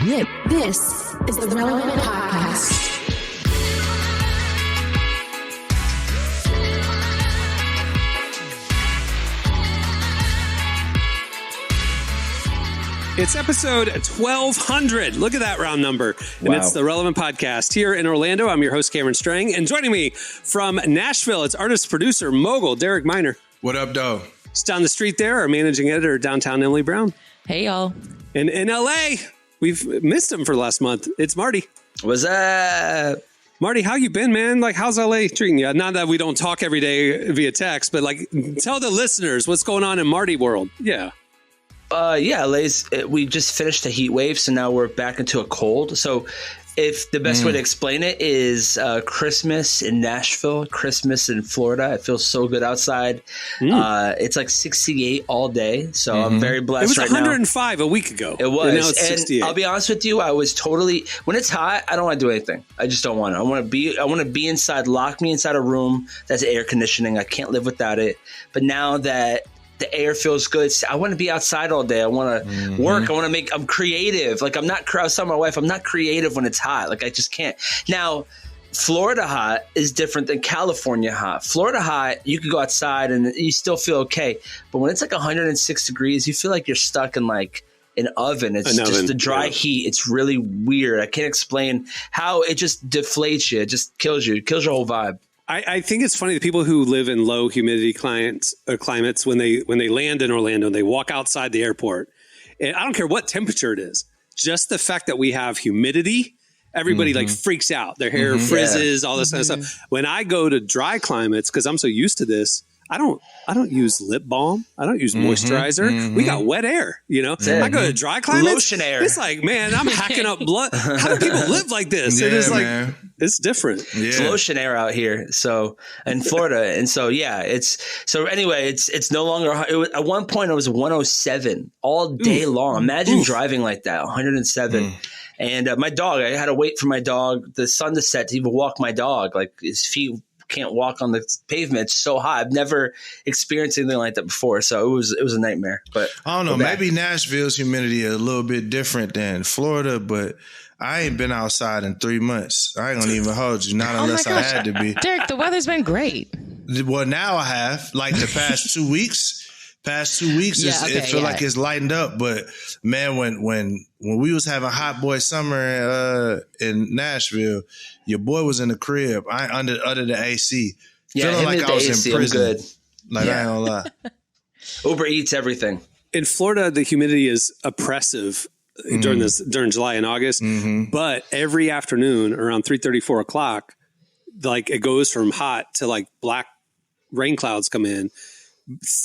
This is the Relevant Podcast. It's episode 1200. Look at that round number. And Wow. It's the Relevant Podcast here in Orlando. I'm your host, Cameron Strang. And joining me from Nashville, it's artist, producer, mogul, Derek Miner. What up, though? Just down the street there, our managing editor, downtown Emily Brown. Hey, y'all. And in LA, we've missed him for last month. It's Marty. What's up? Marty, how you been, man? Like, how's LA treating you? Not that we don't talk every day via text, but like, tell the listeners what's going on in Marty world. Yeah. We just finished a heat wave, so now we're back into a cold. So if the best way to explain it is Christmas in Nashville, Christmas in Florida. It feels so good outside. It's like 68 all day, so I'm very blessed right now. It was 105 a week ago. It was. And now it's 68. I'll be honest with you, I was totally, when it's hot, I don't want to do anything. I just don't want to. I want to be inside, lock me inside a room that's air conditioning. I can't live without it. But now that the air feels good, I want to be outside all day. I want to work. I'm creative. Like I was telling my wife, I'm not creative when it's hot. Like I just can't. Now, Florida hot is different than California hot. Florida hot, you can go outside and you still feel okay. But when it's like 106 degrees, you feel like you're stuck in like an oven. It's just the dry heat. It's really weird. I can't explain how it just deflates you. It just kills you. It kills your whole vibe. I think it's funny, the people who live in low humidity climates when they land in Orlando and they walk outside the airport, and I don't care what temperature it is, just the fact that we have humidity, everybody like freaks out. Their hair frizzes, all this kind of stuff. When I go to dry climates, because I'm so used to this, I don't use lip balm. I don't use moisturizer. We got wet air, you know. I go to dry climates. Lotion air. It's like, man, I'm hacking up blood. How do people live like this? Yeah, it is man. like, it's different. Yeah. It's lotion air out here, so in Florida, and so it's no longer. At one point, it was 107 all day long. Imagine driving like that, 107. And my dog, I had to wait for my dog, the sun to set to even walk my dog. Like his feet can't walk on the pavement. It's so hot. I've never experienced anything like that before, so it was a nightmare. But I don't know. Maybe Nashville's humidity is a little bit different than Florida, but I ain't been outside in 3 months. I ain't gonna even hold you, not unless I had to be. Derek, the weather's been great. Well, now I have, like the past 2 weeks. It feel like it's lightened up. But man, when we was having hot boy summer in Nashville, your boy was in the crib. I under the AC, feeling like I was in prison. Good. Like I ain't gonna lie. Uber Eats everything. In Florida, the humidity is oppressive during July and August, but every afternoon around 3:30, 4 o'clock, like it goes from hot to like black rain clouds come in,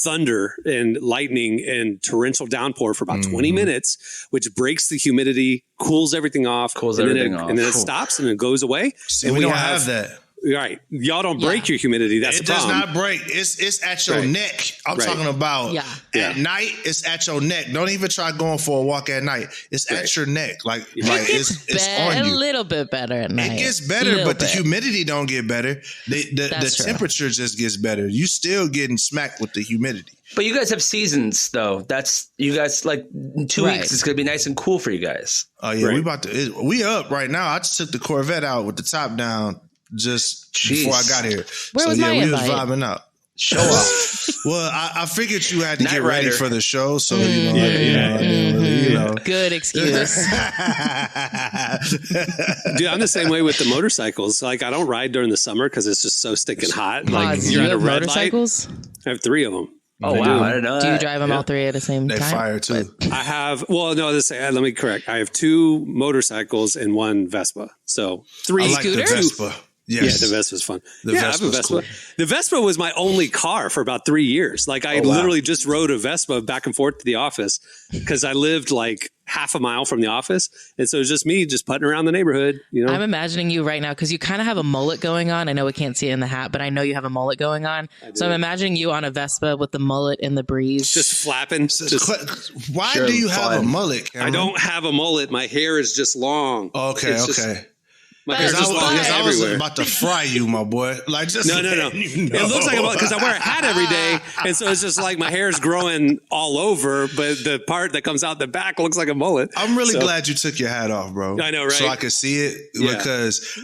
thunder and lightning and torrential downpour for about 20 minutes, which breaks the humidity, cools everything off, and then it stops and it goes away. See, and we don't have that. Right. Y'all don't break your humidity. That's the problem. It does not break. It's at your neck. I'm talking about at night. It's at your neck. Don't even try going for a walk at night. It's at your neck. Like it's on you. A little bit better at night. It gets better, but the humidity don't get better. The temperature just gets better. You still getting smacked with the humidity. But you guys have seasons, though. That's you guys like in 2 weeks. It's gonna be nice and cool for you guys. Oh yeah, we up right now. I just took the Corvette out with the top down just before I got here. Where was my invite? We was vibing out. Show off. Well, I figured you had to Night get ready Rider. for the show, so you know. Good excuse. Dude, I'm the same way with the motorcycles. Like I don't ride during the summer because it's just so sticking hot. Like you have motorcycles? I have 3 of them. Oh wow! I didn't know that. Do you drive them all 3 at the same time? They fire too. I have. Well, no. Let me correct. I have 2 motorcycles and 1 Vespa. So 3 I like scooters. The Vespa. Yes. Yeah, the Vespa's fun. The I have a Vespa. cool. The Vespa was my only car for about 3 years. Like I literally just rode a Vespa back and forth to the office because I lived like half a mile from the office. And so it was just me just putting around the neighborhood, you know. I'm imagining you right now because you kind of have a mullet going on. I know we can't see it in the hat, but I know you have a mullet going on. So I'm imagining you on a Vespa with the mullet in the breeze. Just flapping. Why do you have a mullet, Cameron? I don't have a mullet. My hair is just long. Okay. My hair's just I was everywhere. about to fry you, my boy. Like, just No. You know. It looks like because I wear a hat every day, and so it's just like my hair's growing all over, but the part that comes out the back looks like a mullet. I'm really glad you took your hat off, bro. I know, right? So I could see it because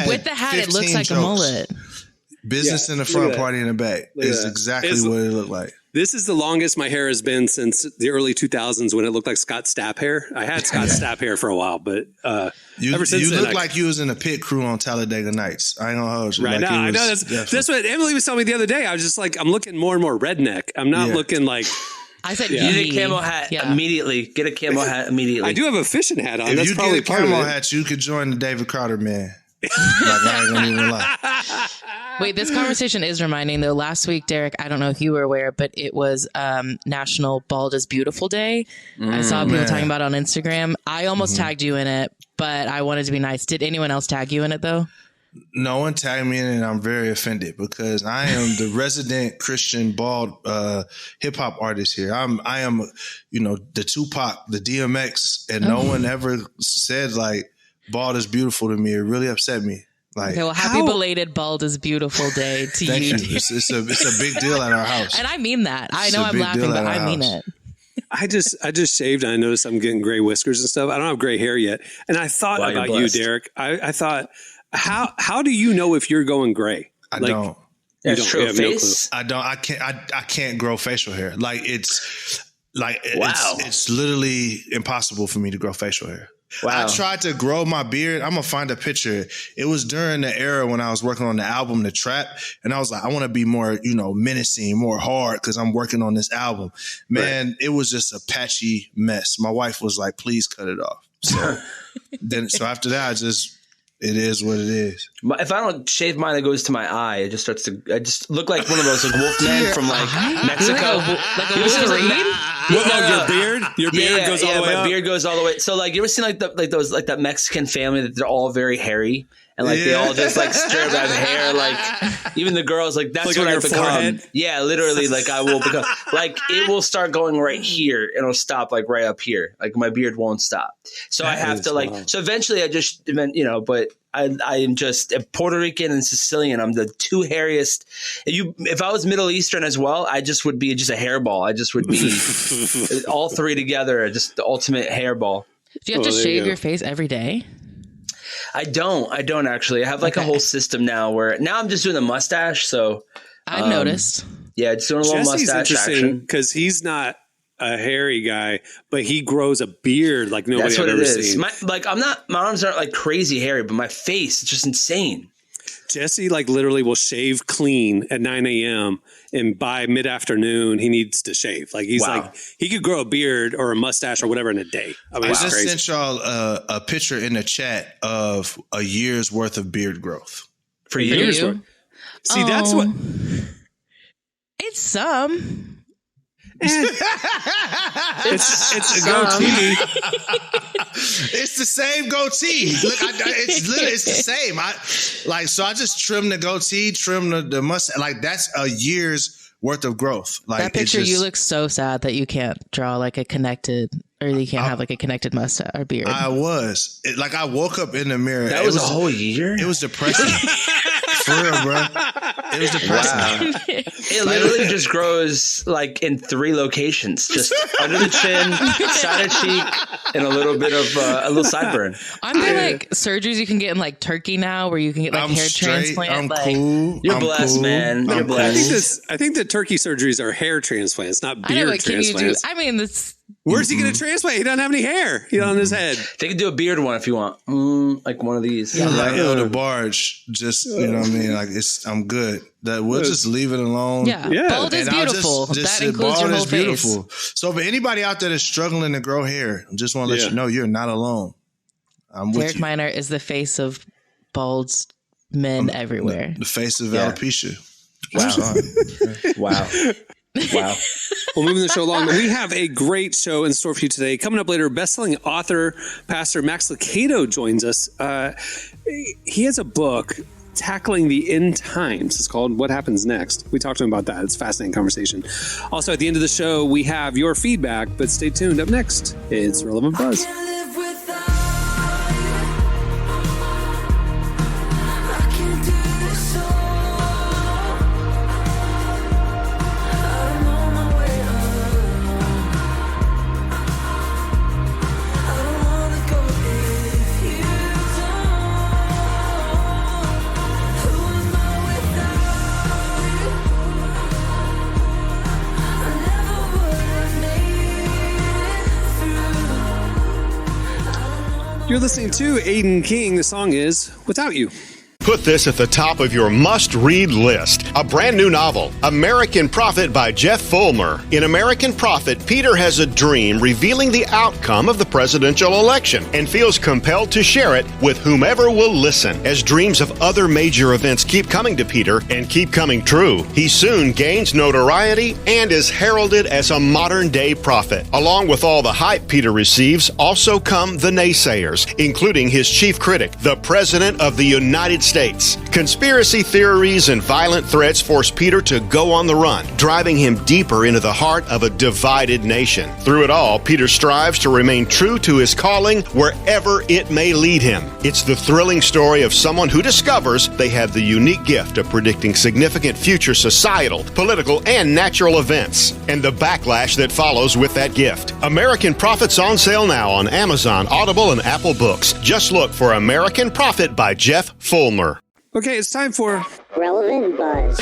with the hat, it looks like a mullet. Business in the front, party in the back is exactly what it looked like. This is the longest my hair has been since the early 2000s when it looked like Scott Stapp hair. I had Scott Stapp hair for a while, but ever since you then, look like you was in a pit crew on Talladega Nights. I ain't gonna hold you. Right like now, I know that's what Emily was telling me the other day. I was just like, I'm looking more and more redneck. I'm not looking like. I said, get a camo hat immediately. Get a camo hat immediately. I do have a fishing hat on. If That's you probably get a part of camo it. hat, you could join the David Carter man. Like, I ain't gonna even lie. Wait, this conversation is reminding though. Last week, Derek, I don't know if you were aware, but it was National Bald is Beautiful Day. I saw people talking about it on Instagram. I almost tagged you in it, but I wanted to be nice. Did anyone else tag you in it though? No one tagged me in it, and I'm very offended because I am the resident Christian bald hip hop artist here. I am, the Tupac, the DMX, and no one ever said like bald is beautiful to me. It really upset me. Like, okay, well, happy belated Bald is Beautiful Day to thank you. It's a big deal at our house. And I mean that. I It's know a I'm big laughing, deal but at I our mean house. it. I just shaved and I noticed I'm getting gray whiskers and stuff. I don't have gray hair yet. And I thought Wow, you're about you, blessed. Derek. I thought, how do you know if you're going gray? I don't. That's don't- true. you have no Face. I don't. I can't grow facial hair. Like it's Wow. it's literally impossible for me to grow facial hair. Wow. I tried to grow my beard. I'm gonna find a picture. It was during the era when I was working on the album The Trap, and I was like, I want to be more, menacing, more hard because I'm working on this album. Man, It was just a patchy mess. My wife was like, please cut it off. So after that, it is what it is. If I don't shave mine, it goes to my eye. It just starts to. I just look like one of those like Wolfmen from like Mexico. Like a You ever seen, like, Wolverine? Your beard? Your beard goes all the way my up? beard goes all the way. So like, you ever seen like that Mexican family that they're all very hairy and like they all just like straight up have hair. Like even the girls, like that's Like what on I your become. forehead? Yeah, literally. Like I will become. Like it will start going right here and it'll stop like right up here. Like my beard won't stop. So I have to like. wild. So eventually, I just but. I am just a Puerto Rican and Sicilian. I'm the two hairiest. If I was Middle Eastern as well, I just would be just a hairball. I just would be all three together, just the ultimate hairball. Do you have to there you shave go. your face every day? I don't actually. I have like a whole system now where now I'm just doing the mustache. So I've noticed. yeah, just doing a little Jesse's mustache interesting action. because he's not a hairy guy, but he grows a beard like nobody That's I've what ever it is. seen. My arms aren't like crazy hairy, but my face is just insane. Jesse like literally will shave clean at 9 a.m. and by mid-afternoon he needs to shave. Like he's Wow. like he could grow a beard or a mustache or whatever in a day. I mean, I it's just crazy. sent y'all a picture in the chat of a year's worth of beard growth. For For you. you? See, that's what. It's some. It's a goatee. It's the same goatee. Look, it's the same. I just trim the goatee, trim the mustache. Like that's a year's worth of growth. Like That picture, it just, you look so sad that you can't draw like a connected, or you can't have like a connected mustache or beard. I woke up in the mirror. That was a whole year? It was depressing. For real, bro. It was depressing. Wow. It literally just grows like in 3 locations, just under the chin, side of cheek, and a little bit of a little sideburn. Aren't there like surgeries you can get in like Turkey now where you can get like I'm hair straight. transplant? I'm like, cool. You're I'm blessed, cool. man. You're I'm blessed. I think the turkey surgeries are hair transplants, not I know, beard but can you do? transplants. I mean, this. Where's he going to transplant? He doesn't have any hair on his head. They could do a beard one if you want. Like one of these. Yeah. Like the barge, just you know what I mean. Like I'm good. That we'll just leave it alone. Yeah, Yeah. bald is And I'll beautiful. just That includes your bald whole is face. beautiful. So for anybody out there that's struggling to grow hair, I just want to let Yeah. you know you're not alone. I'm with Derek you. Minor is the face of bald men everywhere. The face of Yeah. alopecia. Wow. Wow. Well, moving the show along, we have a great show in store for you today. Coming up later, best-selling author, Pastor Max Lucado joins us. He has a book tackling the end times. It's called What Happens Next. We talked to him about that. It's a fascinating conversation. Also, at the end of the show, we have your feedback, but stay tuned. Up next, it's Relevant Buzz. Can't live without you. You're listening to Aiden King. The song is Without You. Put this at the top of your must-read list. A brand new novel, American Prophet by Jeff Fulmer. In American Prophet, Peter has a dream revealing the outcome of the presidential election and feels compelled to share it with whomever will listen. As dreams of other major events keep coming to Peter and keep coming true, he soon gains notoriety and is heralded as a modern-day prophet. Along with all the hype Peter receives, also come the naysayers, including his chief critic, the President of the United States. Conspiracy theories and violent threats force Peter to go on the run, driving him deeper into the heart of a divided nation. Through it all, Peter strives to remain true to his calling wherever it may lead him. It's the thrilling story of someone who discovers they have the unique gift of predicting significant future societal, political, and natural events, and the backlash that follows with that gift. American Prophet's on sale now on Amazon, Audible, and Apple Books. Just look for American Prophet by Jeff Fulmer. Okay, it's time for Relevant Buzz.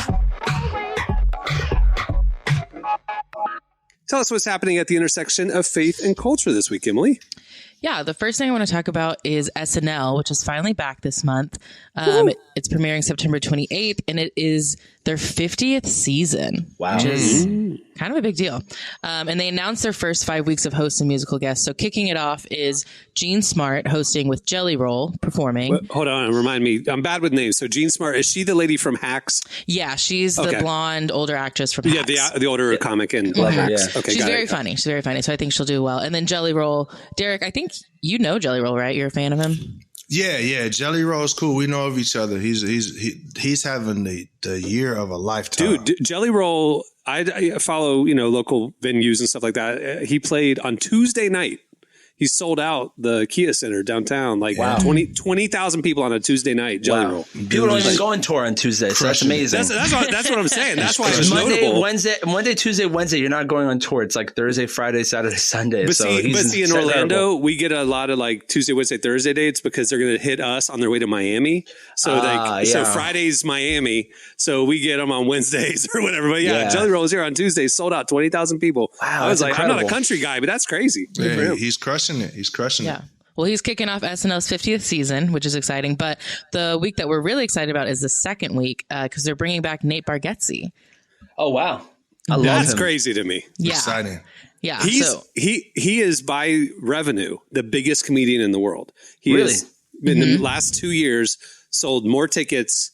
Tell us what's happening at the intersection of faith and culture this week, Emily. Yeah, the first thing I want to talk about is SNL, which is finally back this month. It's premiering September 28th, and it is their 50th season. Wow. Which is kind of a big deal. And they announced their first 5 weeks of hosts and musical guests. So kicking it off is Jean Smart hosting with Jelly Roll performing. Hold on, remind me. I'm bad with names. So Jean Smart, is she the lady from Hacks? Yeah, she's the blonde older actress from Yeah, Hacks. the older comic in Hacks. Yeah. Okay, She's very funny. She's very funny. So I think she'll do well. And then Jelly Roll. Derek, I think you know Jelly Roll, right? You're a fan of him? Yeah. Jelly Roll's cool. We know of each other. He's having the year of a lifetime. Dude, Jelly Roll, I follow, local venues and stuff like that. He played on Tuesday night. He sold out the Kia Center downtown, like 20,000 people on a Tuesday night. Jelly Roll. People don't even go on tour on Tuesday, so that's amazing. That's what I'm saying. That's why it's Monday, notable. Monday, Tuesday, Wednesday. You're not going on tour. It's like Thursday, Friday, Saturday, Sunday. But see, in Orlando, we get a lot of like Tuesday, Wednesday, Thursday dates because they're going to hit us on their way to Miami. So so Friday's Miami. So we get them on Wednesdays or whatever. But Jelly Roll is here on Tuesday, sold out 20,000 people. Wow, I was like, incredible. I'm not a country guy, but that's crazy. Yeah, he's crushing it. Yeah. Well, he's kicking off SNL's 50th season, which is exciting. But the week that we're really excited about is the second week because they're bringing back Nate Bargatze. Oh, wow. I love That's him. crazy to me. Yeah. Exciting. Yeah. He is by revenue the biggest comedian in the world. He is in the last 2 years sold more tickets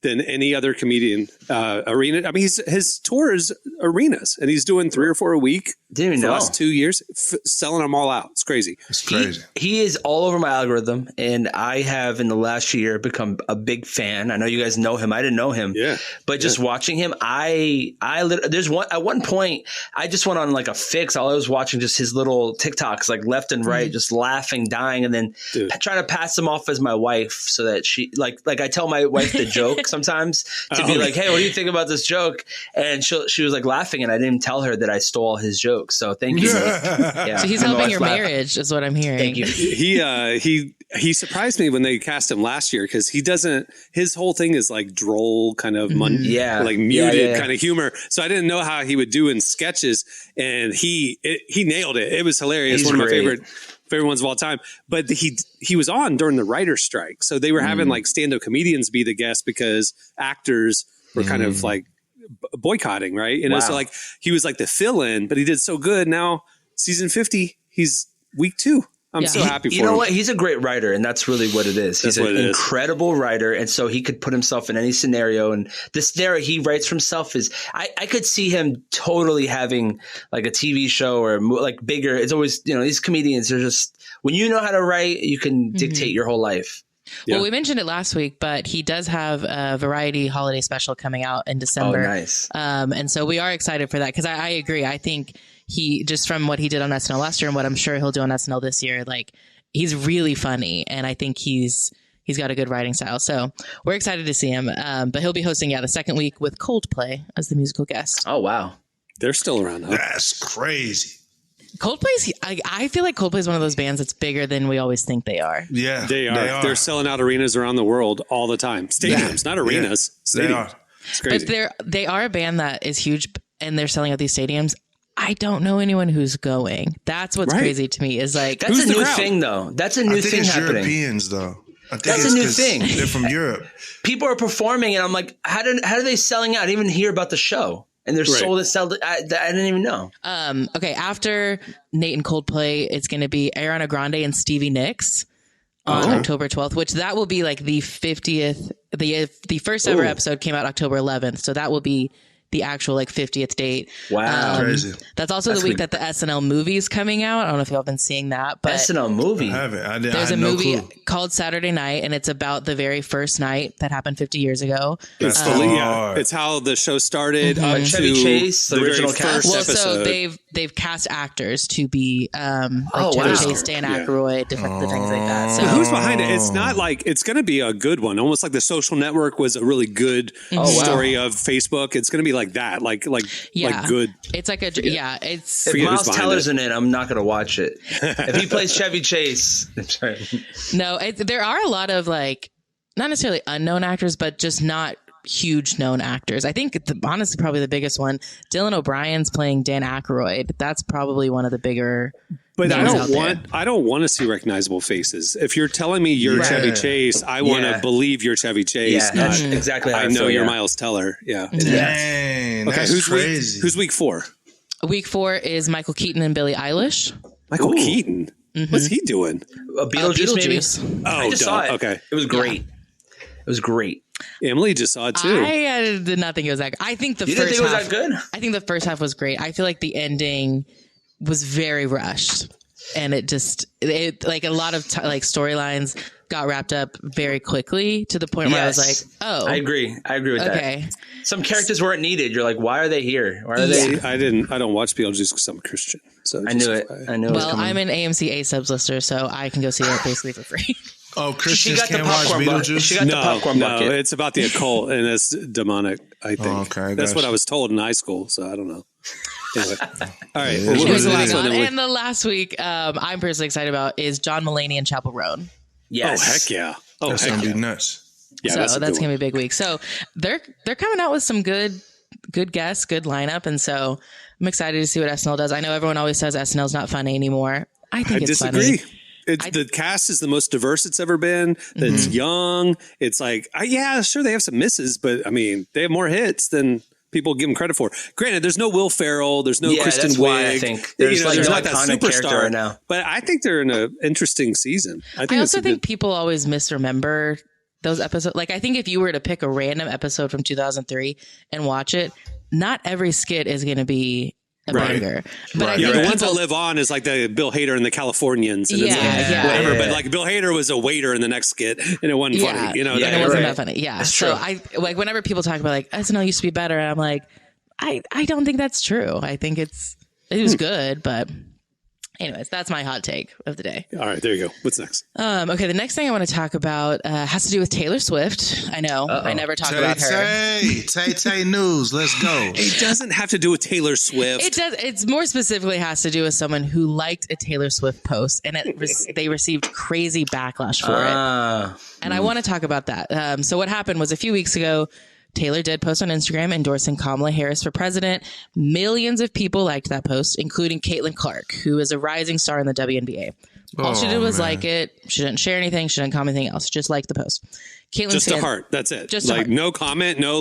than any other comedian arena. I mean, his tour is arenas, and he's doing 3 or 4 a week. Didn't even for the know. last 2 years, selling them all out. It's crazy. It's crazy. He is all over my algorithm, and I have in the last year become a big fan. I know you guys know him. I didn't know him. Yeah. But just watching him, there's at one point I just went on like a fix. I was watching just his little TikToks like left and right, just laughing, dying, and then trying to pass him off as my wife so that she like I tell my wife the joke sometimes to be like, hey, what do you think about this joke? And she was like laughing, and I didn't tell her that I stole his joke. So thank you. Yeah. So he's helping your marriage, is what I'm hearing. Thank you. He surprised me when they cast him last year because his whole thing is like droll kind of like muted kind of humor. So I didn't know how he would do in sketches, and he nailed it. It was hilarious. He's One of my great. favorite ones of all time. But he was on during the writer's strike, so they were having like stand-up comedians be the guest because actors were kind of like boycotting, right? So like he was like the fill-in, but he did so good. Now season 50, he's week 2. I'm so happy for him. You know what? He's a great writer, and that's really what it is. He's an incredible writer, and so he could put himself in any scenario. And the scenario he writes for himself is, I could see him totally having like a TV show or like bigger. It's always, these comedians are just, when you know how to write, you can dictate your whole life. Well, we mentioned it last week, but he does have a variety holiday special coming out in December. Oh, nice. And so we are excited for that because I agree. I think he, just from what he did on SNL last year and what I'm sure he'll do on SNL this year, like he's really funny. And I think he's got a good writing style. So we're excited to see him. But he'll be hosting, the second week with Coldplay as the musical guest. Oh, wow. They're still around, huh? That's crazy. Coldplay's, I feel like Coldplay's one of those bands that's bigger than we always think they are. Yeah, They are. They're selling out arenas around the world all the time. Stadiums, not arenas. They Stadiums. are. It's crazy. But they are a band that is huge and they're selling out these stadiums. I don't know anyone who's going. That's what's crazy to me is like, that's a new thing though. That's a new thing it's happening. Europeans though. I think that's it's a new thing. They're from Europe. People are performing and I'm like, how are they selling out? I didn't even hear about the show. And they're sold and sold. I didn't even know. Okay. After Nate and Coldplay, it's going to be Ariana Grande and Stevie Nicks on October 12th, which that will be like the 50th. The first ever episode came out October 11th. So that will be the actual like 50th date. Wow. Crazy. That's the week that the SNL movie is coming out. I don't know if y'all have been seeing that, but SNL movie. I haven't. There's a movie called Saturday Night, and it's about the very first night that happened 50 years ago. It's it's how the show started. Up Chevy to Chase, the original very cast. first So episode. they've cast actors to be Chevy Chase, Dan Aykroyd, different things like that. So who's behind it? It's not like it's going to be a good one. Almost like The Social Network was a really good story of Facebook. It's going to be like that, like good. It's like it's If Miles Teller's in it, I'm not going to watch it. If he plays Chevy Chase, I'm sorry. No, there are a lot of like not necessarily unknown actors, but just not huge known actors. I think honestly probably the biggest one, Dylan O'Brien's playing Dan Aykroyd. That's probably one of the bigger. But I don't want to see recognizable faces. If you're telling me you're Chevy Chase, I want to believe you're Chevy Chase. Yeah, that's exactly how I know you're Miles Teller. Yeah. Dang, okay, that's crazy. Who's week 4? Week 4 is Michael Keaton and Billie Eilish. Michael Keaton? What's he doing? Beetlejuice, maybe? Oh, I just saw it. Okay. It was great. It was great. Emily just saw it too. I did not think it was that good. I think the you first didn't think half it was that good? I think the first half was great. I feel like the ending was very rushed, and it like a lot of storylines got wrapped up very quickly to the point where I was like, oh, I agree with that. Okay. Some characters weren't needed. You're like, why are they here? Why are they? I don't watch Beetlejuice because I'm a Christian. So I knew it. Well, I'm an AMC A-subs lister, so I can go see it basically for free. Oh, Christians can't watch Beetlejuice? She got the popcorn bucket. No, it's about the occult and it's demonic, I think. Oh, okay, that's what I was told in high school, so I don't know. Anyway. All right. Yeah, What was the next one? And the last week I'm personally excited about is John Mulaney and Chappell Roan. Yes. Oh, heck yeah. Oh, that's going to be nuts. Yeah, so that's going to be a big week. So they're coming out with some good guests, good lineup. And so I'm excited to see what SNL does. I know everyone always says SNL's not funny anymore. I think it's disagree. Funny. The cast is the most diverse it's ever been. It's young. It's like, sure, they have some misses, but I mean, they have more hits than people give them credit for. Granted, there's no Will Ferrell, there's no Kristen Wiig. Why I think there's not that superstar right now. But I think they're in an interesting season. I also think people always misremember those episodes. Like, I think if you were to pick a random episode from 2003 and watch it, not every skit is going to be a banger. But I think the ones that live on is like the Bill Hader and the Californians. And whatever. Yeah. But like Bill Hader was a waiter in the next skit and it wasn't funny. And it wasn't that funny. Yeah. That's so true. I like whenever people talk about like SNL used to be better, I'm like, I don't think that's true. I think it was good, but anyways, that's my hot take of the day. All right, there you go. What's next? Okay, the next thing I want to talk about has to do with Taylor Swift. I know I never talk about her. Tay news. Let's go. It doesn't have to do with Taylor Swift. It does. It's more specifically has to do with someone who liked a Taylor Swift post, and they received crazy backlash for it. And I want to talk about that. So what happened was a few weeks ago, Taylor did post on Instagram endorsing Kamala Harris for president. Millions of people liked that post, including Caitlin Clark, who is a rising star in the WNBA. All she did was like it. She didn't share anything. She didn't comment anything else. Just liked the post. Just a heart. That's it. Just like no comment. No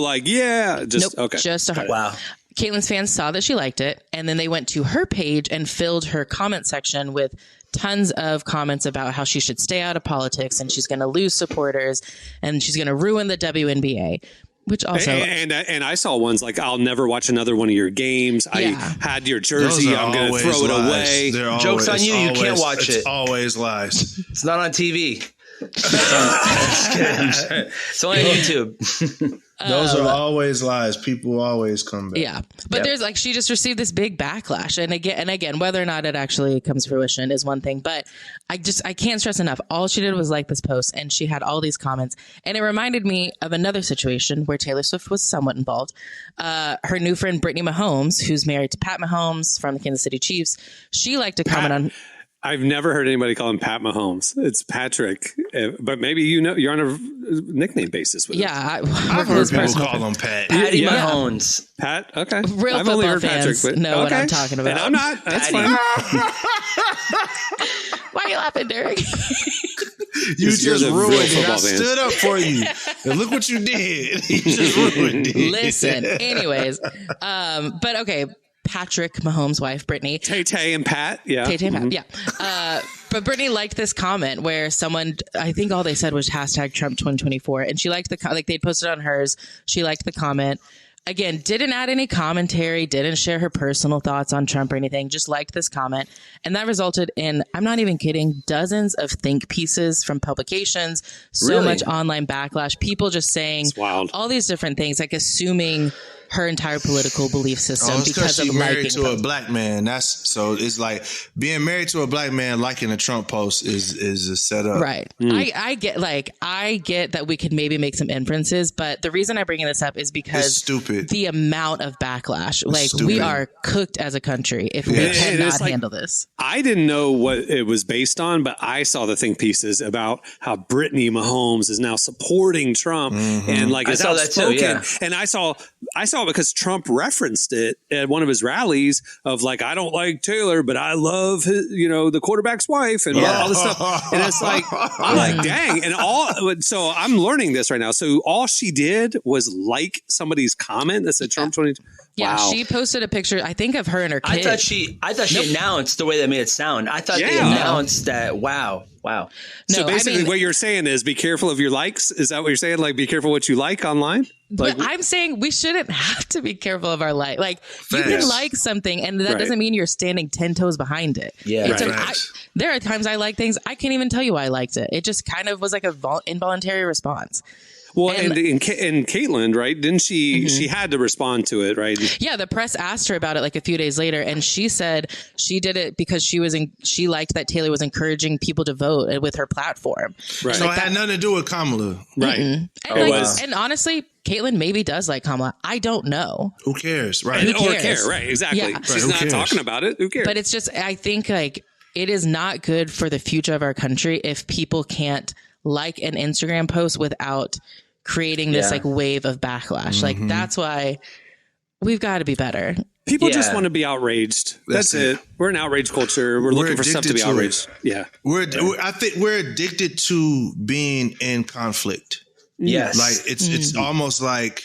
just a heart. Wow. Caitlin's fans saw that she liked it, and then they went to her page and filled her comment section with tons of comments about how she should stay out of politics and she's going to lose supporters and she's going to ruin the WNBA. Which also and I saw ones like I'll never watch another one of your games. I had your jersey. I'm going to throw it away. Joke's on you. You can't watch it. It's always lies. It's not on TV. It's only on YouTube. Those are always lies. People always come back. Yeah. But there's like, she just received this big backlash. And again, whether or not it actually comes to fruition is one thing, but I can't stress enough. All she did was like this post and she had all these comments. And it reminded me of another situation where Taylor Swift was somewhat involved. Her new friend, Brittany Mahomes, who's married to Pat Mahomes from the Kansas City Chiefs. She liked to comment on. I've never heard anybody call him Pat Mahomes. It's Patrick, but maybe you're on a nickname basis with him. I've heard people call him Pat. Patty Mahomes. Pat, okay. Real I've only heard fans Patrick, but know what I'm talking about. And I'm not. That's Patty. fine. Why are you laughing, Derek? You just the ruined real it. I football fan. stood up for you. And look what you did. You just ruined it. Listen, anyways, but okay. Patrick Mahomes' wife, Brittany. Tay and Pat. Yeah. Tay and Pat, yeah. But Brittany liked this comment where someone, I think all they said was hashtag Trump 2024. And she liked like they'd posted on hers. She liked the comment. Again, didn't add any commentary, didn't share her personal thoughts on Trump or anything, just liked this comment. And that resulted in, I'm not even kidding, dozens of think pieces from publications, so much online backlash, people just saying all these different things, like assuming her entire political belief system because of married liking to a black man. That's so it's like being married to a black man liking a Trump post is a setup. Right. I get that we could maybe make some inferences, but the reason I'm bringing this up is because it's stupid. The amount of backlash. Like stupid. We are cooked as a country if we cannot handle this. I didn't know what it was based on, but I saw the think pieces about how Brittany Mahomes is now supporting Trump and like I is saw that too, outspoken. And I saw it because Trump referenced it at one of his rallies of like, I don't like Taylor, but I love his, the quarterback's wife and all this stuff. And it's like, I'm like, dang. And so I'm learning this right now. So all she did was like somebody's comment that said Trump 20. Yeah, wow. she posted a picture, I think, of her and her kid. I thought she announced the way they made it sound. I thought they announced that. Wow. So basically what you're saying is be careful of your likes. Is that what you're saying? Like be careful what you like online? But I'm saying we shouldn't have to be careful of our like. Like you can like something, and that doesn't mean you're standing 10 toes behind it. Yeah, there are times I like things I can't even tell you why I liked it. It just kind of was like a involuntary response. Well, and Caitlyn, right? Didn't she? She had to respond to it, right? Yeah, the press asked her about it like a few days later, and she said she did it because she liked that Taylor was encouraging people to vote with her platform. Right. So it had nothing to do with Kamala, right? And honestly, Caitlyn maybe does like Kamala. I don't know. Who cares, right? Who cares? Or care, right? Exactly. Yeah. She's not talking about it. Who cares? But it's just, I think like it is not good for the future of our country if people can't like an Instagram post without creating this like wave of backlash. Like that's why we've got to be better. People just want to be outraged. That's it. We're an outrage culture. We're looking for stuff to be outraged. Yeah. I think we're addicted to being in conflict. Yes. Like it's almost like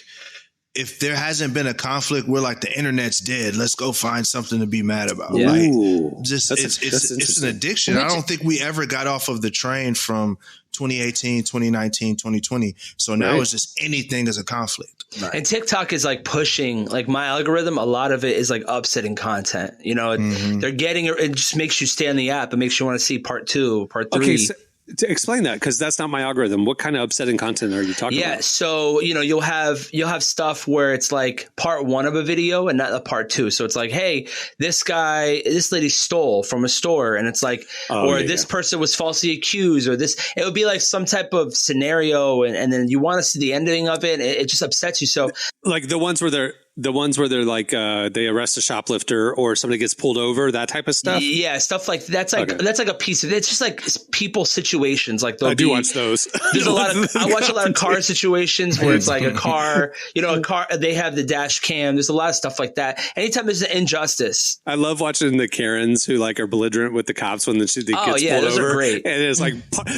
if there hasn't been a conflict, we're like the internet's dead. Let's go find something to be mad about. Yeah. Like just it's an addiction. I don't think we ever got off of the train from 2018, 2019, 2020. So now it's just anything is a conflict. Right. And TikTok is like pushing, like my algorithm, a lot of it is like upsetting content. They're getting it just makes you stay on the app. It makes you want to see part 2, part 3. Okay, so to explain that, because that's not my algorithm. What kind of upsetting content are you talking about? Yeah, so you'll have stuff where it's like part 1 of a video and not a part 2. So it's like, hey, this lady stole from a store, and it's like, this person was falsely accused, or this. It would be like some type of scenario, and then you want to see the ending of it. It just upsets you. So like the ones where they're like they arrest a shoplifter or somebody gets pulled over, that type of stuff. Yeah, stuff like that's like a piece of it. It's just like people situations. Like I do watch those. There's I watch a lot of car situations where it's like a car. They have the dash cam. There's a lot of stuff like that. Anytime there's an injustice, I love watching the Karens who like are belligerent with the cops when she gets pulled those over. Are great. And it's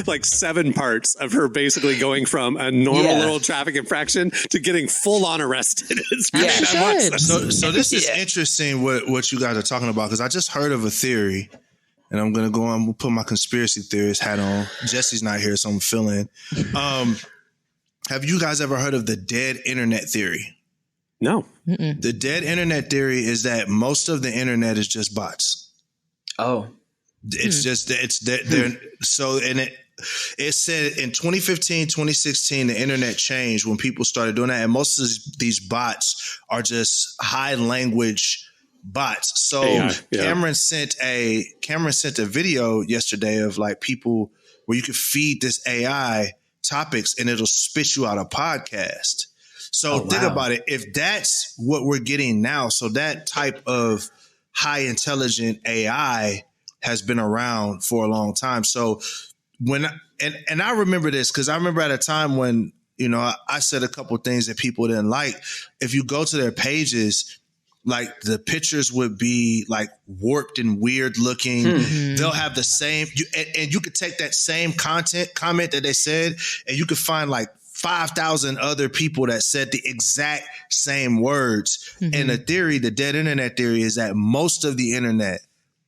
like 7 parts of her basically going from a normal little traffic infraction to getting full on arrested. It's So this is interesting what you guys are talking about, because I just heard of a theory, and I'm going to go on, we'll put my conspiracy theorist hat on. Jesse's not here, so I'm filling. Have you guys ever heard of the dead internet theory? No. Mm-mm. The dead internet theory is that most of the internet is just bots. Oh. It's just, it said in 2015, 2016, the internet changed when people started doing that. And most of these bots are just high language bots. So Cameron sent a video yesterday of like people where you could feed this AI topics and it'll spit you out a podcast. So think about it. If that's what we're getting now, so that type of high intelligent AI has been around for a long time. So when and I remember this because I remember at a time when, you know, I said a couple things that people didn't like. If you go to their pages, like the pictures would be like warped and weird looking. They'll have the same, and you could take that same comment that they said, and you could find like 5,000 other people that said the exact same words. And the dead internet theory is that most of the internet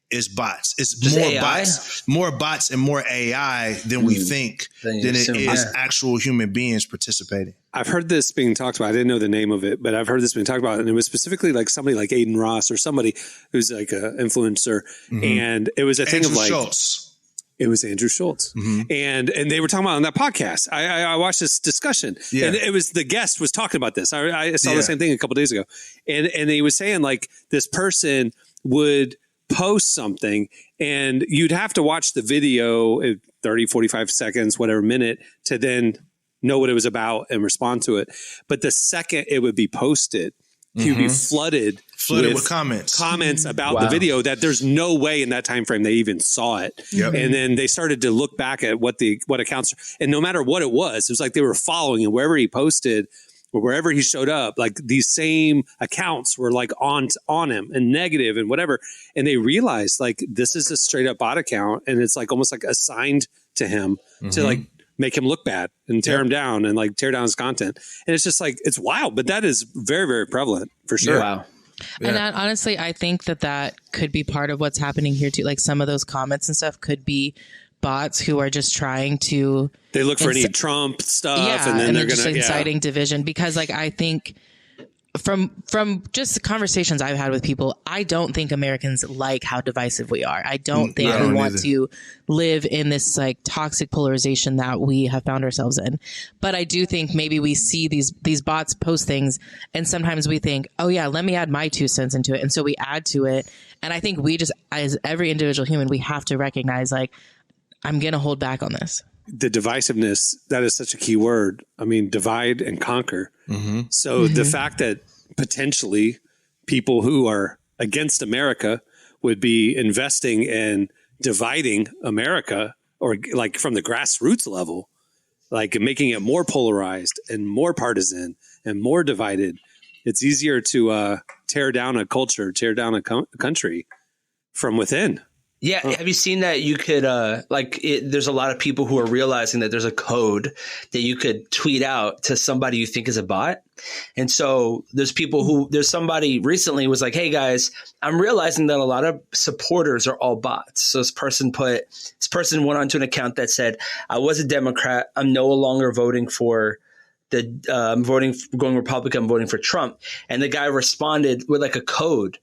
is bots. It's just more bots and more AI than we think than it is actual human beings participating. I've heard this being talked about. I didn't know the name of it, but I've heard this being talked about. And it was specifically like somebody like Aiden Ross or somebody who's like an influencer. And it was a thing of like, it was Andrew Schultz. And they were talking about on that podcast. I watched this discussion and it was, the guest was talking about this. I saw the same thing a couple of days ago. And he was saying like this person would post something and you'd have to watch the video 30, 45 seconds, whatever minute to then know what it was about and respond to it. But the second it would be posted, he would be flooded with comments about the video that there's no way in that time frame they even saw it. And then they started to look back at what accounts, and no matter what it was like they were following, and wherever he posted or wherever he showed up, like these same accounts were like on him and negative and whatever. And they realized like this is a straight up bot account, and it's like almost like assigned to him to like make him look bad and tear him down and like tear down his content. And it's just like, it's wild, but that is very, very prevalent for sure. Wow. And honestly, I think that could be part of what's happening here too. Like some of those comments and stuff could be bots who are just trying to, they look for any Trump stuff and then they're just inciting division. Because like, I think from just the conversations I've had with people, I don't think Americans like how divisive we are. I don't think we want to live in this like toxic polarization that we have found ourselves in. But I do think maybe we see these bots post things and sometimes we think, oh yeah, let me add my 2 cents into it. And so we add to it. And I think we just, as every individual human, we have to recognize like, I'm going to hold back on this. The divisiveness, that is such a key word. I mean, divide and conquer. So the fact that potentially people who are against America would be investing in dividing America, or like from the grassroots level, like making it more polarized and more partisan and more divided. It's easier to tear down a culture, tear down a country from within. Yeah. Have you seen that you could, there's a lot of people who are realizing that there's a code that you could tweet out to somebody you think is a bot. And so there's somebody recently was like, hey guys, I'm realizing that a lot of supporters are all bots. So this person went onto an account that said, I was a Democrat. I'm no longer voting for I'm going Republican. I'm voting for Trump. And the guy responded with like a code.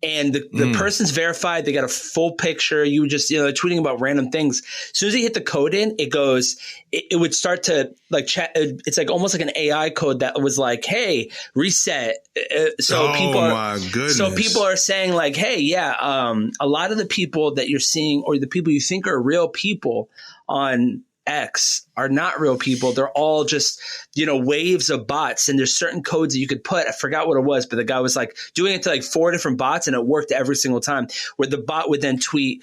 And the person's verified. They got a full picture. You just, tweeting about random things. As soon as you hit the code in, it goes, it would start to like chat. It's like almost like an AI code that was like, hey, reset. So people are saying like, hey, a lot of the people that you're seeing or the people you think are real people on X are not real people. They're all just, waves of bots. And there's certain codes that you could put. I forgot what it was, but the guy was like doing it to like 4 different bots and it worked every single time, where the bot would then tweet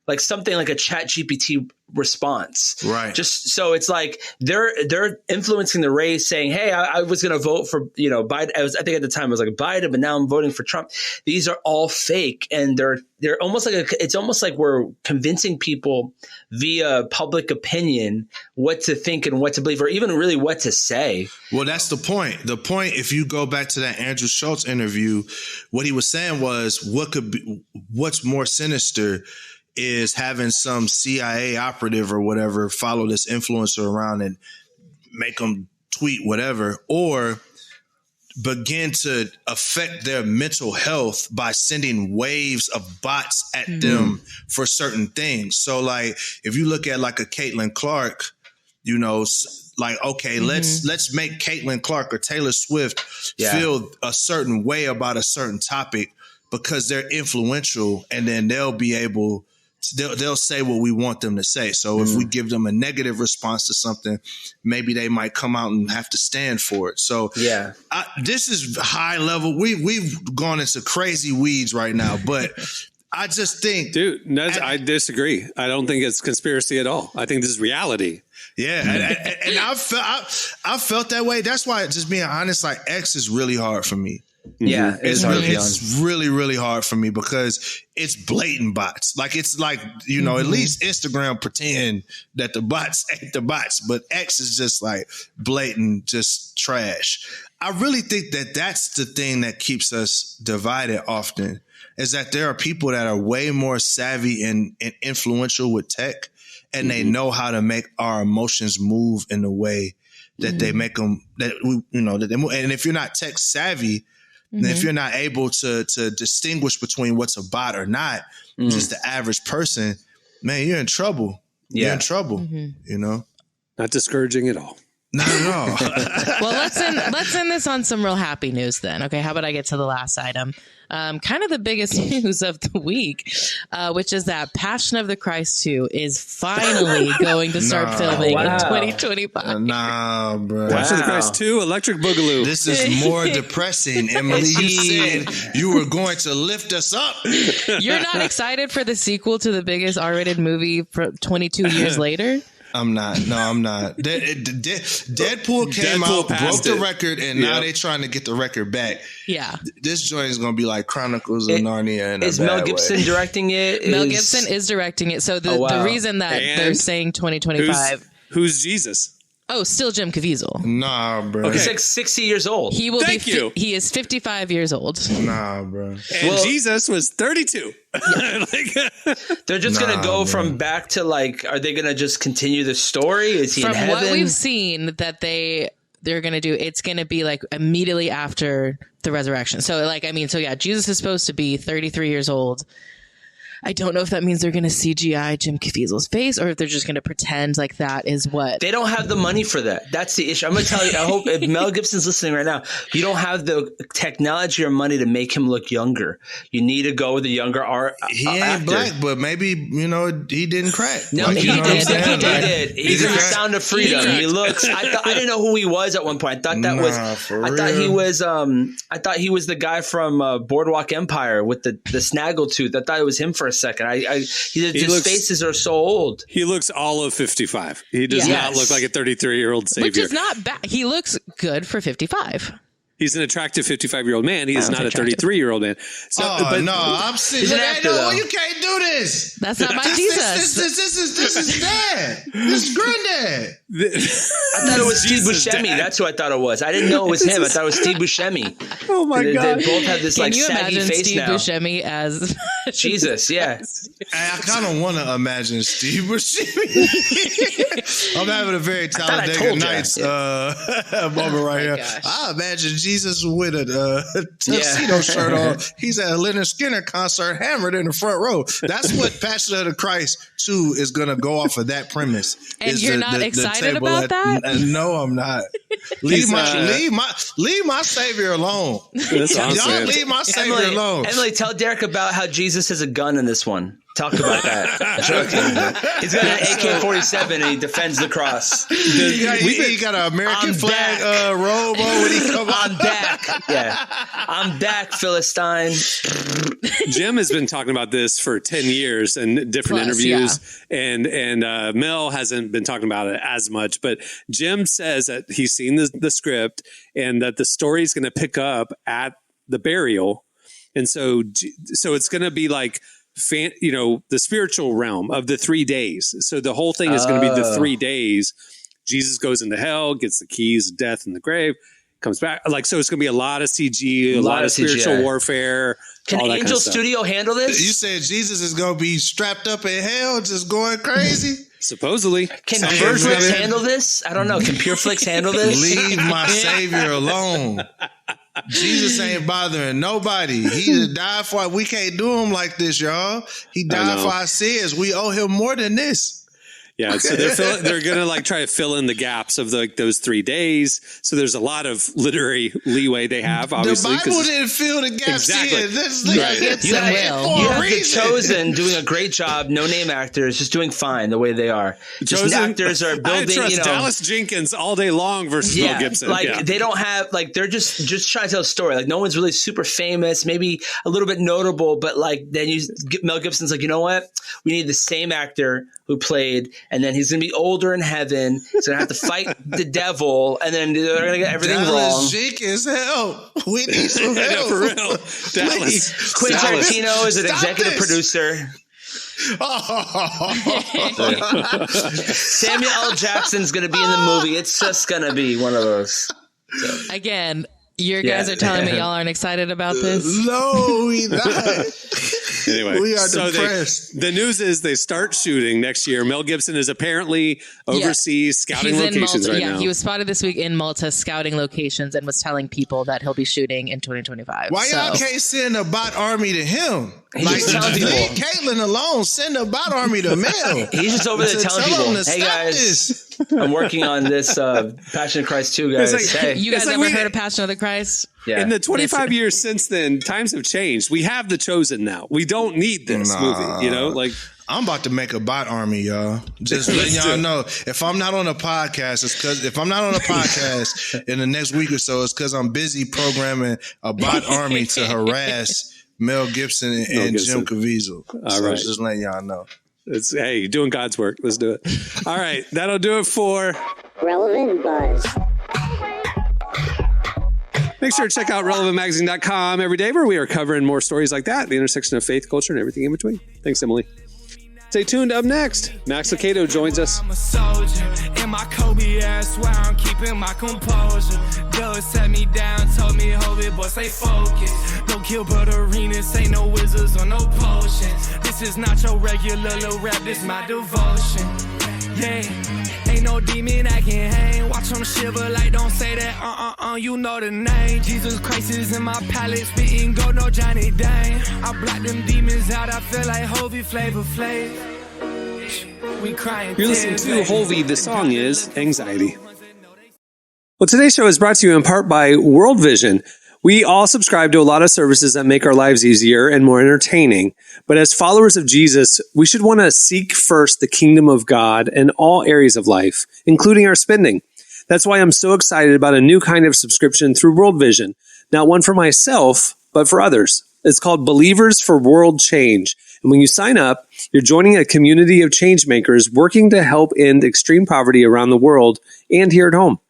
like something like a Chat GPT response. Right. Just so it's like they're influencing the race, saying, hey, I was going to vote for, Biden. I think at the time I was like Biden, but now I'm voting for Trump. These are all fake. And they're almost like it's almost like we're convincing people via public opinion what to think and what to believe, or even really what to say. Well, that's the point. The point, if you go back to that Andrew Schultz interview, what he was saying was what's more sinister is having some CIA operative or whatever follow this influencer around and make them tweet whatever, or begin to affect their mental health by sending waves of bots at them for certain things. So like, if you look at like a Caitlin Clark, like, okay, let's make Caitlin Clark or Taylor Swift feel a certain way about a certain topic because they're influential, and then they'll say what we want them to say. So if we give them a negative response to something, maybe they might come out and have to stand for it. So this is high level. We've gone into crazy weeds right now, but I just think, dude, I disagree. I don't think it's conspiracy at all. I think this is reality. Yeah, and I felt that way. That's why, just being honest, like X is really hard for me. Yeah, it's really, really hard for me because it's blatant bots. Like, it's like, you know, at least Instagram pretend that the bots ain't the bots, but X is just like blatant, just trash. I really think that that's the thing that keeps us divided often, is that there are people that are way more savvy and influential with tech, and they know how to make our emotions move in the way that they make them, that we, you know, that they move. And if you're not tech savvy, and if you're not able to distinguish between what's a bot or not, just the average person, man, you're in trouble. Yeah. You're in trouble, you know? Not discouraging at all. Not at all. Well, let's end this on some real happy news then. Okay, how about I get to the last item? Kind of the biggest news of the week, which is that Passion of the Christ 2 is finally going to start filming in 2025. Nah, bro. Passion of the Christ 2, Electric Boogaloo. This is more depressing, Emily. You said you were going to lift us up. You're not excited for the sequel to the biggest R-rated movie for 22 years later? I'm not. No, I'm not. Deadpool came out, broke the record, and now they're trying to get the record back. Yeah. This joint is going to be like Chronicles of Narnia. Is Mel Gibson directing it? Mel Gibson is directing it. So the reason that they're saying 2025. Who's Jesus? Oh, still Jim Caviezel. Nah, bro. He's like 60 years old. He will he is 55 years old. Nah, bro. And Jesus was 32. They're just going to go from back to like, are they going to just continue the story? Is he in heaven? From what we've seen that they're going to do, it's going to be like immediately after the resurrection. So like, I mean, so yeah, Jesus is supposed to be 33 years old. I don't know if that means they're going to CGI Jim Caviezel's face or if they're just going to pretend like that is what. They don't have the money for that. That's the issue. I'm going to tell you, I hope if Mel Gibson's listening right now, you don't have the technology or money to make him look younger. You need to go with a younger He ain't actor. black, but maybe, you know, he didn't crack. No, like, he did. He's in the Sound of Freedom. He looks. I didn't know who he was at one point. I thought he was the guy from Boardwalk Empire with the snaggletooth. I thought it was him for a second. His faces are so old. He looks all of 55. He does not look like a 33-year-old savior. Which is not bad. He looks good for 55. He's an attractive 55-year-old man. He is not a 33-year-old man. So, I'm sitting there. No, you can't do this. That's not my Jesus. This is dad. This is granddad. I thought it was Steve Buscemi. Dad. That's who I thought it was. I didn't know it was him. I thought it was Steve Buscemi. Oh my God. They both have this like saggy face Steve now. Buscemi as Jesus, yeah. I kind of want to imagine Steve Buscemi. I'm having a very Talladega Nights moment right here. Gosh. I imagine Jesus with a tuxedo shirt on. He's at a Leonard Skinner concert, hammered in the front row. That's what Passion of the Christ 2 is going to go off of that premise. And you're not excited about that? No, I'm not. Leave my Savior alone. Y'all leave my Savior alone. Emily, tell Derek about how Jesus has a gun in this one. Talk about that. He's got an AK-47 and he defends the cross. He got an American flag robe on when he come out. I'm back. Yeah. I'm back, Philistine. Jim has been talking about this for 10 years in different interviews. Yeah. And Mel hasn't been talking about it as much. But Jim says that he's seen the script and that the story is going to pick up at the burial. And so it's going to be like, the spiritual realm of the 3 days. So the whole thing is going to be the 3 days. Jesus goes into hell, gets the keys of death and the grave, comes back. Like, so it's going to be a lot of CG, a lot of spiritual warfare. Can Angel Studio handle this? You said Jesus is going to be strapped up in hell, just going crazy? Supposedly. Can PureFlix handle this? I don't know. Can PureFlix handle this? Leave my Savior alone. Jesus ain't bothering nobody. He died for. We can't do him like this, y'all. He died for our sins. We owe him more than this. Yeah, so they're going to like try to fill in the gaps of those 3 days. So there's a lot of literary leeway they have. Obviously, the Bible didn't fill the gaps exactly. in. That's Right. You have The Chosen doing a great job. No name actors, just doing fine the way they are. Just Chosen actors are building. I trust Dallas Jenkins all day long versus Mel Gibson. They don't have they're just trying to tell a story. Like no one's really super famous, maybe a little bit notable, but like then Mel Gibson's like, you know what? We need the same actor who played, and then he's going to be older in heaven. He's going to have to fight the devil, and then they're going to get everything wrong. Jenkins, help. We need some help. For real. Dallas. Quentin Tarantino is an executive producer. Samuel L. Jackson's going to be in the movie. It's just going to be one of those. So. Again, you guys are telling me y'all aren't excited about this? No, we not. Anyway, we are depressed. The news is they start shooting next year. Mel Gibson is apparently overseas scouting locations right now. He was spotted this week in Malta scouting locations and was telling people that he'll be shooting in 2025. Why y'all can't send a bot army to him? He's just telling people. Leave Caitlyn alone. Send a bot army to Mel. He's just over there telling people, hey guys, I'm working on this Passion of Christ 2, guys. Like, hey. You guys ever heard of Passion of the Christ? Yeah. In the 25 years since then, times have changed. We have The Chosen now. We don't need this movie, I'm about to make a bot army, y'all. Just letting y'all know. If I'm not on a podcast, it's because in the next week or so, it's because I'm busy programming a bot army to harass Mel Gibson and Jim Caviezel. All right. Just letting y'all know. Hey, you're doing God's work. Let's do it. All right. That'll do it for Relevant Buzz. Make sure to check out relevantmagazine.com every day where we are covering more stories like that, the intersection of faith, culture, and everything in between. Thanks, Emily. Stay tuned. Up next, Max Lucado joins us. I'm a soldier in my Kobe ass where I'm keeping my composure. Doug set me down, told me hold it, boy, stay focused. Don't kill but arenas, ain't no wizards or no potions. This is not your regular little rap, this my devotion. Yeah, ain't no demon I can hang. Watch them shiver like don't say that, you know the name. Jesus Christ is in my palate, spitting gold, no Johnny Dang. I block them demons out, I feel like Hovey Flavor Flav. We crying. You're listening to Hovey. The song is Anxiety. Well, today's show is brought to you in part by World Vision. We all subscribe to a lot of services that make our lives easier and more entertaining. But as followers of Jesus, we should want to seek first the kingdom of God in all areas of life, including our spending. That's why I'm so excited about a new kind of subscription through World Vision. Not one for myself, but for others. It's called Believers for World Change. And when you sign up, you're joining a community of change makers working to help end extreme poverty around the world and here at home.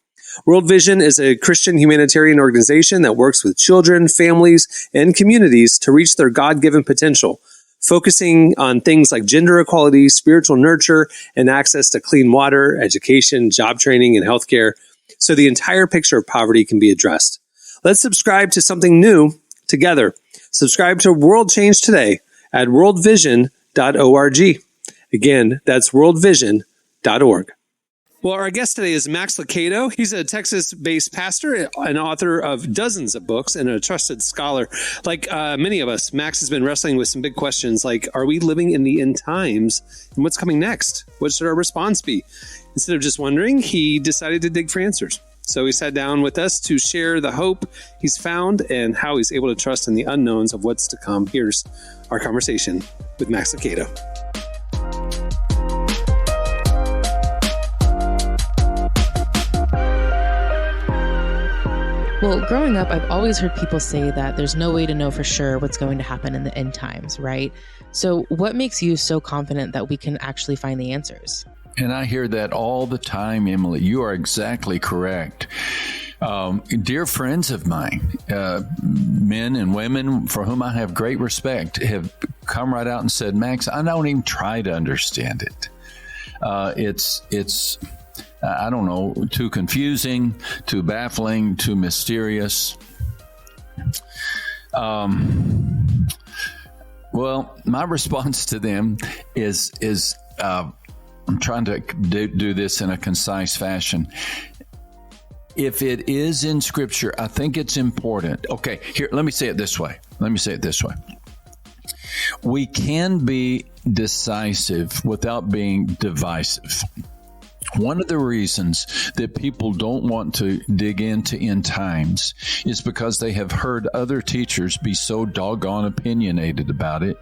World Vision is a Christian humanitarian organization that works with children, families, and communities to reach their God-given potential, focusing on things like gender equality, spiritual nurture, and access to clean water, education, job training, and healthcare, so the entire picture of poverty can be addressed. Let's subscribe to something new together. Subscribe to World Change today at worldvision.org. Again, that's worldvision.org. Well, our guest today is Max Lucado. He's a Texas-based pastor, an author of dozens of books, and a trusted scholar. Like many of us, Max has been wrestling with some big questions like, are we living in the end times? And what's coming next? What should our response be? Instead of just wondering, he decided to dig for answers. So he sat down with us to share the hope he's found and how he's able to trust in the unknowns of what's to come. Here's our conversation with Max Lucado. Well, growing up, I've always heard people say that there's no way to know for sure what's going to happen in the end times, right? So what makes you so confident that we can actually find the answers? And I hear that all the time, Emily. You are exactly correct. Dear friends of mine, men and women for whom I have great respect, have come right out and said, Max, I don't even try to understand it. It's I don't know, too confusing, too baffling, too mysterious. Well, my response to them is I'm trying to do this in a concise fashion. If it is in Scripture, I think it's important. Okay, here, let me say it this way. we can be decisive without being divisive. One of the reasons that people don't want to dig into end times is because they have heard other teachers be so doggone opinionated about it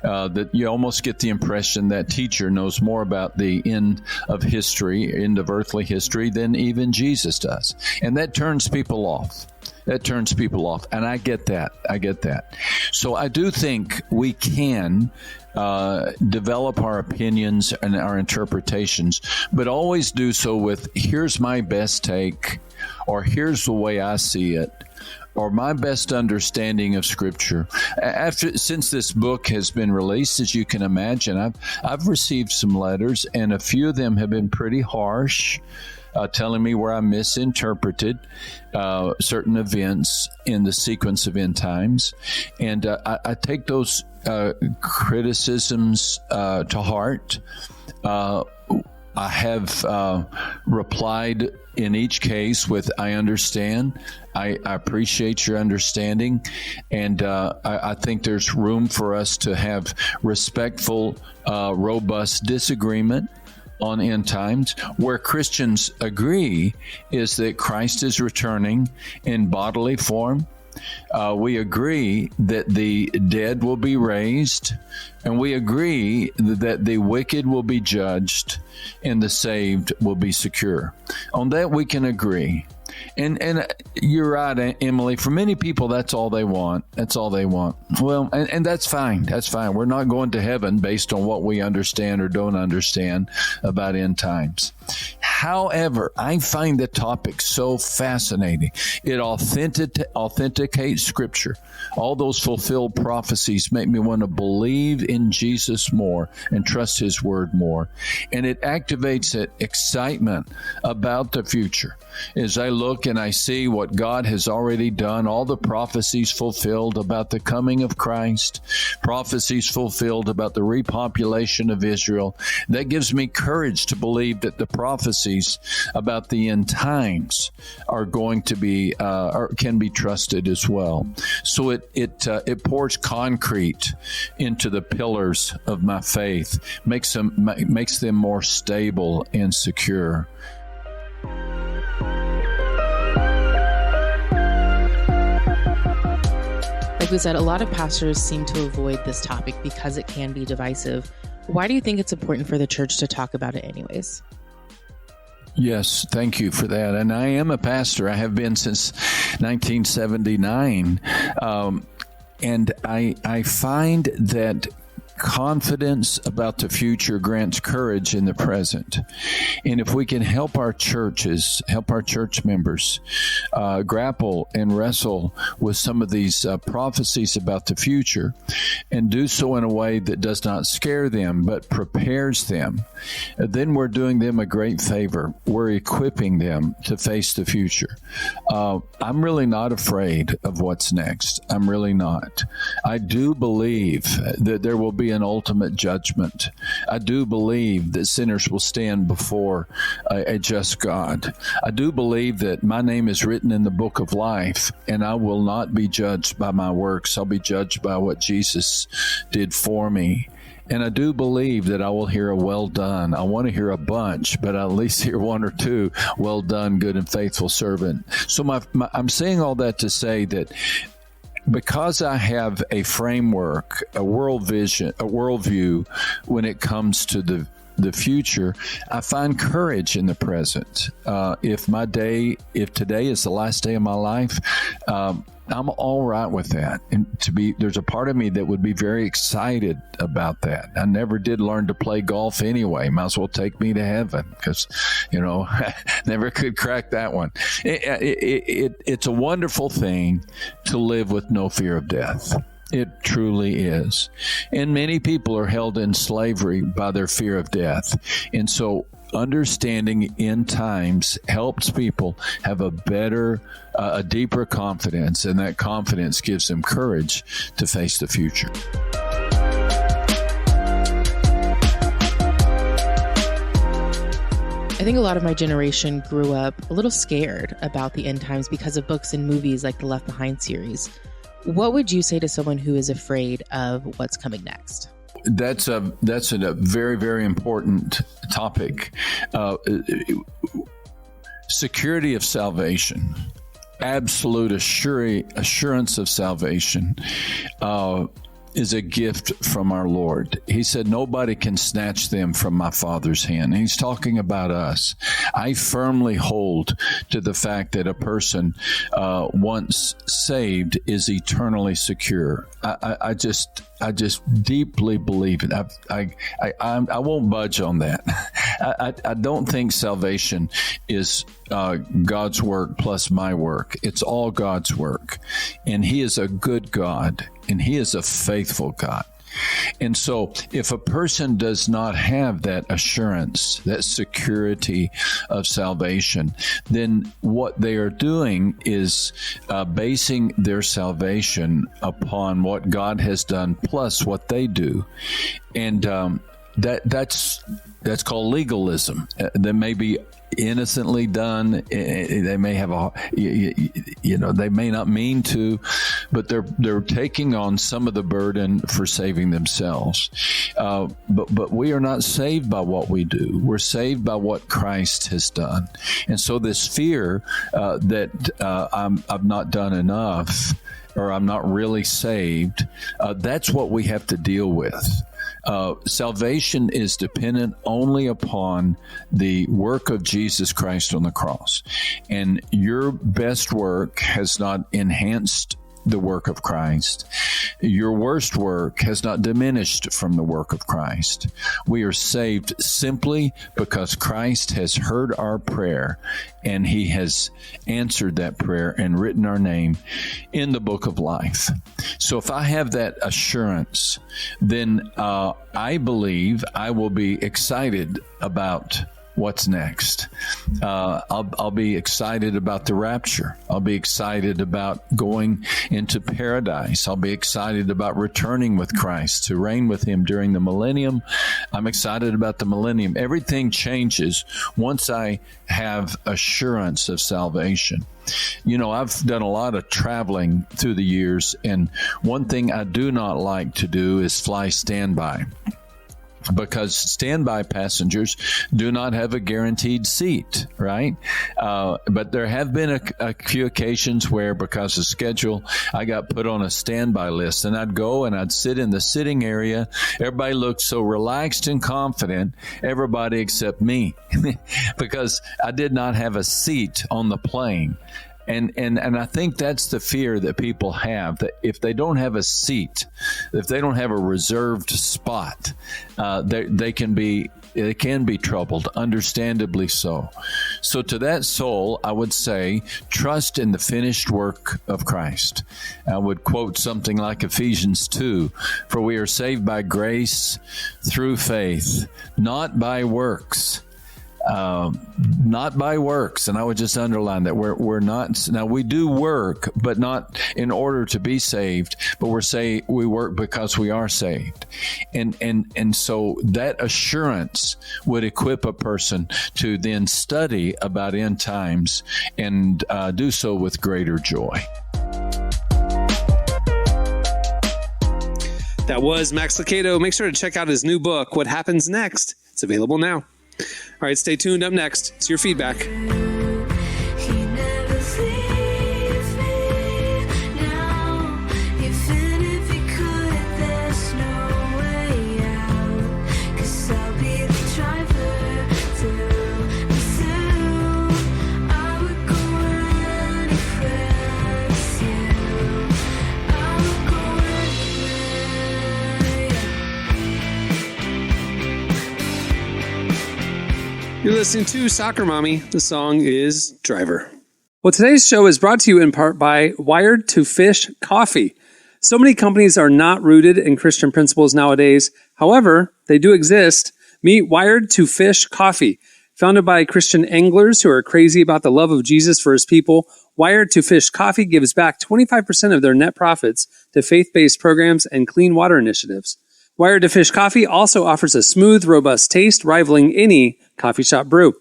that you almost get the impression that teacher knows more about the end of history, end of earthly history, than even Jesus does. And that turns people off. And I get that. So I do think we can develop our opinions and our interpretations, but always do so with, here's my best take, or here's the way I see it, or my best understanding of Scripture. Since this book has been released, as you can imagine, I've received some letters, and a few of them have been pretty harsh, telling me where I misinterpreted certain events in the sequence of end times. And I take those criticisms to heart. I have replied in each case with, I understand. I appreciate your understanding. And I think there's room for us to have respectful, robust disagreement on end times. Where Christians agree is that Christ is returning in bodily form. We agree that the dead will be raised, and we agree that the wicked will be judged and the saved will be secure. On that we can agree. And you're right, Emily. For many people, that's all they want. Well, and that's fine. We're not going to heaven based on what we understand or don't understand about end times. However, I find the topic so fascinating. It authenticates Scripture. All those fulfilled prophecies make me want to believe in Jesus more and trust His Word more. And it activates that excitement about the future. As I look and I see what God has already done, all the prophecies fulfilled about the coming of Christ, prophecies fulfilled about the repopulation of Israel, that gives me courage to believe that the prophecies about the end times are going to be or can be trusted as well. So it pours concrete into the pillars of my faith, makes them more stable and secure. Like we said, a lot of pastors seem to avoid this topic because it can be divisive. Why do you think it's important for the church to talk about it anyways? Yes, thank you for that. And I am a pastor. I have been since 1979. And I find that confidence about the future grants courage in the present. And if we can help our church members grapple and wrestle with some of these prophecies about the future and do so in a way that does not scare them but prepares them, then we're doing them a great favor. We're equipping them to face the future. I'm really not afraid of what's next. I'm really not. I do believe that there will be an ultimate judgment. I do believe that sinners will stand before a just God. I do believe that my name is written in the book of life, and I will not be judged by my works. I'll be judged by what Jesus did for me. And I do believe that I will hear a well done. I want to hear a bunch, but I'll at least hear one or two, well done, good and faithful servant. So I'm saying all that to say that because I have a framework, a world vision, a worldview when it comes to the future, I find courage in the present. If today is the last day of my life, I'm all right with that. And there's a part of me that would be very excited about that. I never did learn to play golf anyway. Might as well take me to heaven because, never could crack that one. It's a wonderful thing to live with no fear of death. It truly is. And many people are held in slavery by their fear of death. And so understanding end times helps people have a deeper confidence, and that confidence gives them courage to face the future. I think a lot of my generation grew up a little scared about the end times because of books and movies like the Left Behind series. what would you say to someone who is afraid of what's coming next? That's a very, very important topic. Security of salvation, absolute assurance of salvation is a gift from our Lord. He said, nobody can snatch them from my Father's hand. And he's talking about us. I firmly hold to the fact that a person once saved is eternally secure. I just deeply believe it. I won't budge on that. I don't think salvation is God's work plus my work. It's all God's work. And he is a good God, and he is a faithful God. And so if a person does not have that assurance, that security of salvation, then what they are doing is basing their salvation upon what God has done plus what they do. And that's called legalism. That may be innocently done. They may have they may not mean to, but they're taking on some of the burden for saving themselves. But we are not saved by what we do. We're saved by what Christ has done. And so this fear that I've not done enough, or I'm not really saved, that's what we have to deal with. Salvation is dependent only upon the work of Jesus Christ on the cross. And your best work has not enhanced the work of Christ. Your worst work has not diminished from the work of Christ. We are saved simply because Christ has heard our prayer, and he has answered that prayer and written our name in the book of life. So if I have that assurance, then I believe I will be excited about what's next. I'll be excited about the rapture. I'll be excited about going into paradise. I'll be excited about returning with Christ to reign with him during the millennium. I'm excited about the millennium. Everything changes once I have assurance of salvation. You know, I've done a lot of traveling through the years, and one thing I do not like to do is fly standby, because standby passengers do not have a guaranteed seat, right? But there have been a few occasions where, because of schedule, I got put on a standby list, and I'd go and I'd sit in the sitting area. Everybody looked so relaxed and confident, everybody except me, because I did not have a seat on the plane. And I think that's the fear that people have, that if they don't have a seat, if they don't have a reserved spot, they can be troubled, understandably so. So to that soul, I would say, trust in the finished work of Christ. I would quote something like Ephesians 2, for we are saved by grace through faith, not by works. Not by works. And I would just underline that we're not, now we do work, but not in order to be saved, but we work because we are saved. And so that assurance would equip a person to then study about end times and do so with greater joy. That was Max Lucado. Make sure to check out his new book, What Happens Next. It's available now. All right, stay tuned. Up next, it's your feedback. You're listening to Soccer Mommy. The song is Driver. Well, today's show is brought to you in part by Wired to Fish Coffee. So many companies are not rooted in Christian principles nowadays. However, they do exist. Meet Wired to Fish Coffee. Founded by Christian anglers who are crazy about the love of Jesus for his people, Wired to Fish Coffee gives back 25% of their net profits to faith-based programs and clean water initiatives. Wired to Fish Coffee also offers a smooth, robust taste rivaling any coffee shop brew.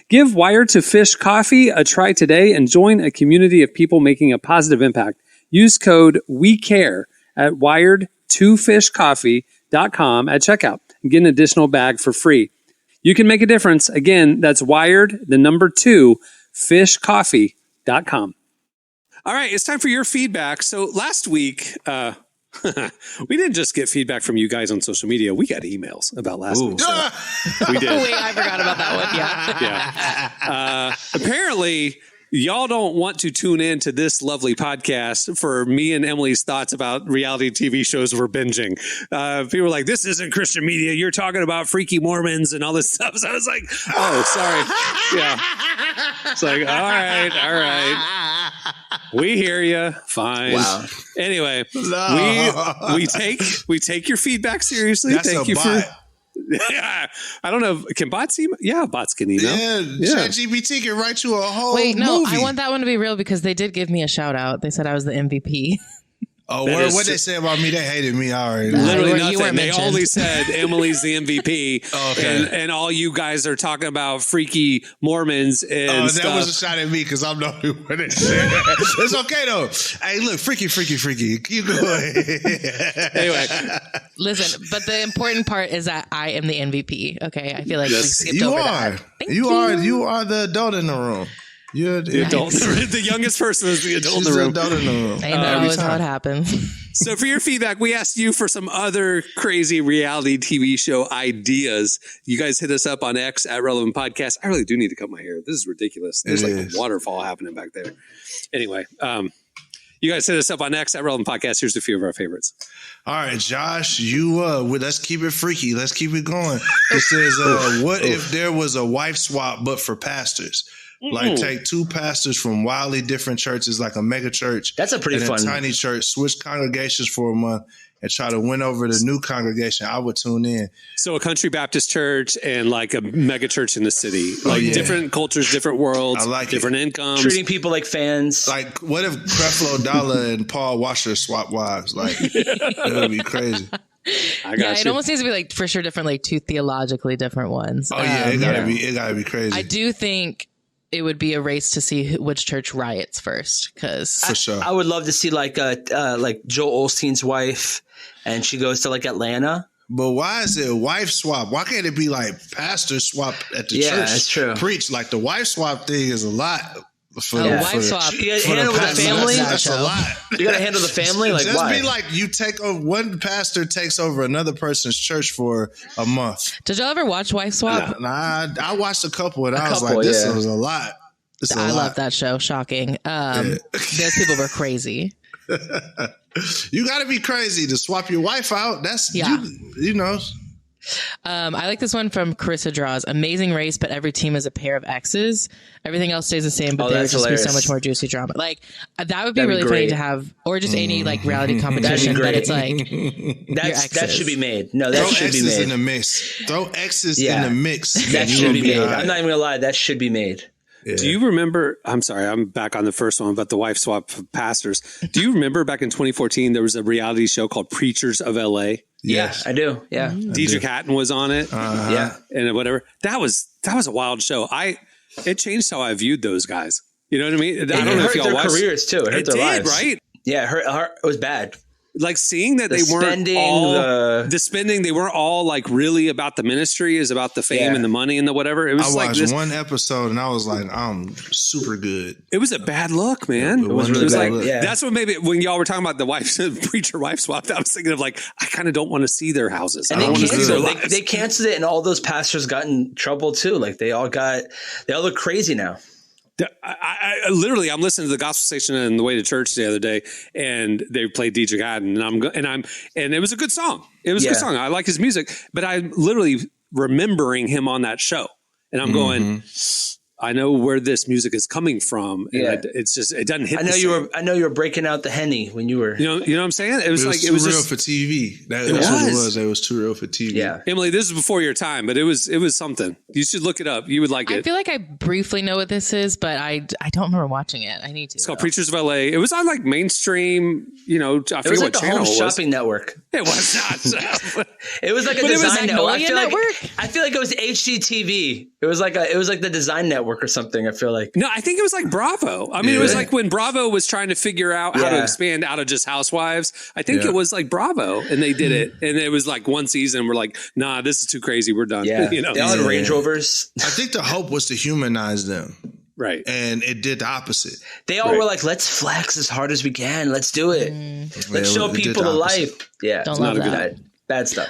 Give Wired to Fish Coffee a try today and join a community of people making a positive impact. Use code WeCare at wired2fishcoffee.com at checkout and get an additional bag for free. You can make a difference. Again, that's wired2fishcoffee.com. All right, it's time for your feedback. So last week, we didn't just get feedback from you guys on social media. We got emails about last week. So we did. Wait, I forgot about that one. Yeah. Apparently, y'all don't want to tune in to this lovely podcast for me and Emily's thoughts about reality TV shows we're binging. People were like, this isn't Christian media. You're talking about freaky Mormons and all this stuff. So I was like, oh, sorry. Yeah. It's like, all right. We hear you. Fine. Wow. Anyway, we take your feedback seriously. That's Thank a you bot. Yeah, I don't know. Can bots email? Yeah, bots can email. Yeah, ChatGPT can write you a whole Wait, no, movie. I want that one to be real because they did give me a shout out. They said I was the MVP. Oh, what they say about me? They hated me already. Literally you nothing. weren't They mentioned. only said Emily's the MVP, and all you guys are talking about freaky Mormons and stuff. That was a shot at me because I'm the only one that said that. It's okay though. Hey, look, freaky. Keep going. Anyway, Listen, but the important part is that I am the MVP. Okay, I feel like we skipped you over are. that. Thank You are the adult in the room. You're the adult. The youngest person is the adult in the room. Adult in the room. I know is how it happens. So for your feedback, we asked you for some other crazy reality TV show ideas. You guys hit us up on X at Relevant Podcast. I really do need to cut my hair. This is ridiculous. There's a waterfall happening back there. Anyway, you guys hit us up on X at Relevant Podcast. Here's a few of our favorites. All right, Josh, let's keep it freaky. Let's keep it going. It says, what if there was a wife swap, but for pastors? Like take two pastors from wildly different churches, like a mega church. That's a pretty fun. A tiny church, switch congregations for a month and try to win over the new congregation. I would tune in. So a country Baptist church and like a mega church in the city, like different cultures, different worlds, I like different incomes. Treating people like fans. Like, what if Creflo Dollar and Paul Washer swap wives? Like, that would be crazy. It almost needs to be like for sure different, like two theologically different ones. Oh yeah, it gotta be crazy. I do think it would be a race to see which church riots first, because for sure I would love to see like Joel Osteen's wife, and she goes to like Atlanta. But why is it wife swap? Why can't it be like pastor swap at the church? Yeah, that's true. Preach like the wife swap thing is a lot. Wife swap. You gotta handle the family. That's a lot. You gotta handle the family. Like, just why? be like you take over one pastor takes over another person's church for a month. Did y'all ever watch Wife Swap? Nah, I watched a couple and I was like, this was a lot. I love that show. Shocking. Those people were crazy. You got to be crazy to swap your wife out. That's you know. I like this one from Carissa Draws. Amazing race, but every team is a pair of exes. Everything else stays the same, but there would just be so much more juicy drama. Like that would be really funny to have, or just any like reality competition. But it's like that should be made. No, that should be made in the mix. Throw exes in the mix. That should be made. I'm not even gonna lie. That should be made. Yeah. Do you remember? I'm sorry, I'm back on the first one, but the wife swap pastors. Do you remember back in 2014 there was a reality show called Preachers of LA? Yes, I do. Yeah, Deidre Hatton was on it. Yeah, and whatever. That was a wild show. It changed how I viewed those guys. You know what I mean? I don't know if y'all watched careers too. It hurt their lives, right? Yeah, it was bad. Like seeing that they weren't all the spending, they weren't all like really about the ministry, is about the fame and the money and the whatever. It was I watched one episode and I was like, I'm super good. It was a bad look, man. It was really bad. Yeah. That's what maybe when y'all were talking about the preacher wife swap, I was thinking of like, I kind of don't want to see their houses. And they canceled it, and all those pastors got in trouble too. Like they all look crazy now. I literally, I'm listening to the gospel station on the way to church the other day, and they played Deidre Hatton, and it was a good song. It was a good song. I like his music, but I'm literally remembering him on that show, and I'm going, I know where this music is coming from, and it's just it doesn't hit. I know you were breaking out the Henny when you were. You know what I'm saying? It was too real for TV. That's what it was. It was too real for TV. Yeah, Emily, this is before your time, but it was something. You should look it up. You would like it. I feel like I briefly know what this is, but I don't remember watching it. I need to. It's called Preachers of LA. It was on like mainstream. I forget it was like what the channel Home it was. Shopping Network. It was not. It was like a But it was design network. Magnolia Network? I feel like it was HGTV. It was like the design network or something. I feel like. No, I think it was like Bravo. I mean, it was like when Bravo was trying to figure out how to expand out of just Housewives. I think it was like Bravo, and they did it. And it was like one season. We're like, nah, this is too crazy. We're done. Yeah, you know, they all had Range Rovers. I think the hope was to humanize them. Right. And it did the opposite. They all were like, let's flex as hard as we can. Let's do it. Let's show people the life. Yeah. Don't love that. Bad stuff.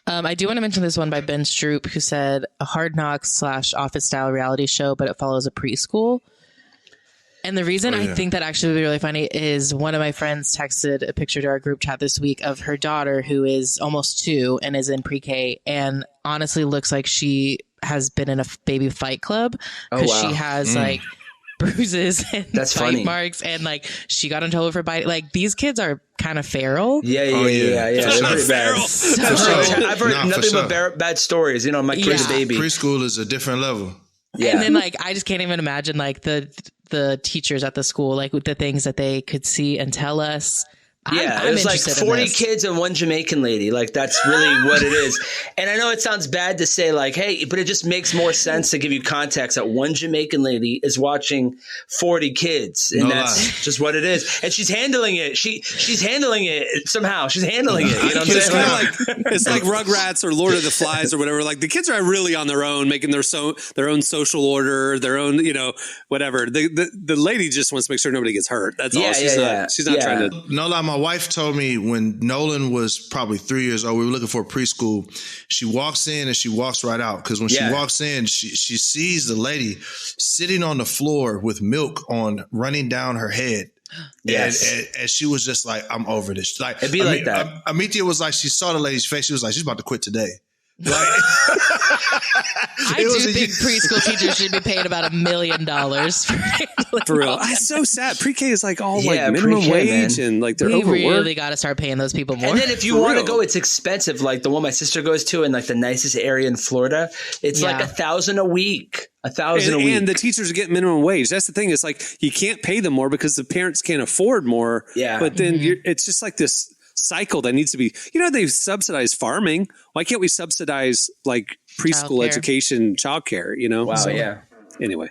I do want to mention this one by Ben Stroop, who said a Hard Knocks / office style reality show, but it follows a preschool. And the reason I think that actually would be really funny is one of my friends texted a picture to our group chat this week of her daughter, who is almost 2 and is in pre-K, and honestly looks like she has been in a baby fight club because she has like bruises and bite marks, and like she got in trouble for biting. Like, these kids are kind of feral. Yeah. They're pretty bad. I've heard nothing but bad stories. You know, my kid's a baby. Preschool is a different level. Yeah. And then like I just can't even imagine like the teachers at the school, like with the things that they could see and tell us. Yeah, it was like 40 kids and one Jamaican lady. Like, that's really what it is. And I know it sounds bad to say like, hey, but it just makes more sense to give you context that one Jamaican lady is watching 40 kids. And that's just what it is. And she's handling it. She's handling it somehow. She's handling it. You know what I'm saying? It's like Rugrats or Lord of the Flies or whatever. Like, the kids are really on their own, making their own social order, their own, you know, whatever. The lady just wants to make sure nobody gets hurt. That's all. She's not trying to. No lie, my wife told me when Nolan was probably 3 years old, we were looking for a preschool. She walks in and she walks right out, because when she walks in, she sees the lady sitting on the floor with milk running down her head. Yes. And she was just like, I'm over this. Like, it'd be like that. Amithia was like, she saw the lady's face. She was like, she's about to quit today. Like, I do think preschool teachers should be paid about $1 million for real. It's so sad. Pre-K is like all like minimum wage, and like they're overworked. We really got to start paying those people more. And then if you want to go, it's expensive. Like the one my sister goes to in like the nicest area in Florida, it's like $1,000 a week. $1,000 a week. And the teachers are getting minimum wage. That's the thing. It's like you can't pay them more because the parents can't afford more. Yeah. But then it's just like this cycle that needs to be, you know, they've subsidized farming. Why can't we subsidize like preschool education, childcare, you know? Wow. So, anyway,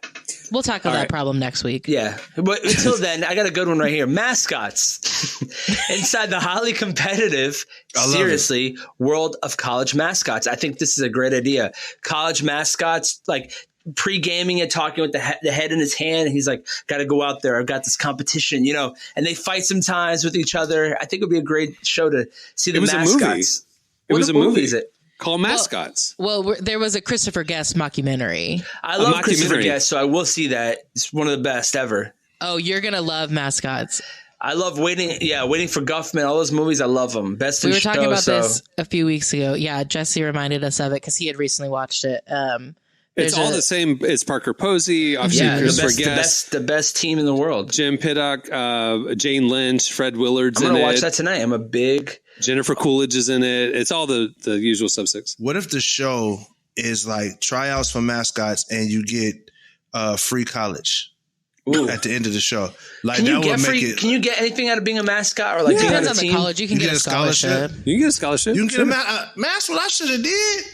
we'll tackle that problem next week. Yeah. But until then, I got a good one right here. Mascots inside the highly competitive, seriously, world of college mascots. I think this is a great idea. College mascots, like pre-gaming and talking with the head in his hand. And he's like, got to go out there. I've got this competition, you know, and they fight sometimes with each other. I think it would be a great show to see the mascots. It was a movie called Mascots. Well, there was a Christopher Guest mockumentary. I love Christopher Guest, so I will see that. It's one of the best ever. Oh, you're going to love Mascots. I love Waiting for Guffman. All those movies, I love them. Best in show. We were talking about this a few weeks ago. Yeah, Jesse reminded us of it because he had recently watched it. It's all the same. It's Parker Posey, obviously Christopher Guest, the best team in the world. Jim Piddock, Jane Lynch, Fred Willard's in it. I'm going to watch that tonight. I'm a big... Jennifer Coolidge is in it. It's all the usual suspects. What if the show is like tryouts for mascots and you get free college at the end of the show? Like, can you get anything out of being a mascot or like being on a team? College, you can get a scholarship. You can get a scholarship. You can get a mask. What I should have did.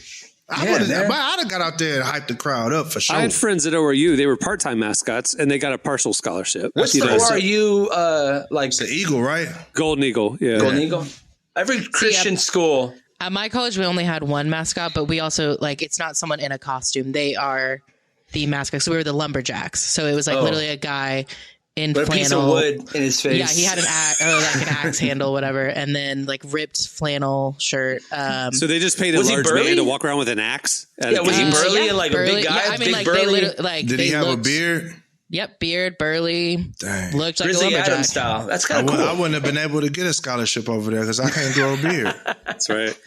I'd have got out there and hyped the crowd up for sure. I had friends at ORU. They were part-time mascots, and they got a partial scholarship. What's the ORU like? It's the Eagle, right? Golden Eagle. Yeah. Golden Eagle. Every Christian school. At my college, we only had one mascot, but we also it's not someone in a costume. They are the mascots. So we were the lumberjacks. So it was literally a guy in flannel, a piece of wood in his face. Yeah, he had an axe handle, whatever, and then ripped flannel shirt. So they just paid a large man to walk around with an axe. Was he burly and a big guy? Yeah, I mean, burly. Did he have a beard? Yep, beard, burly. Dang. Looked like Grizzly a lumberjack. Adams style. That's kind of cool. I wouldn't have been able to get a scholarship over there because I can't grow a beard. That's right.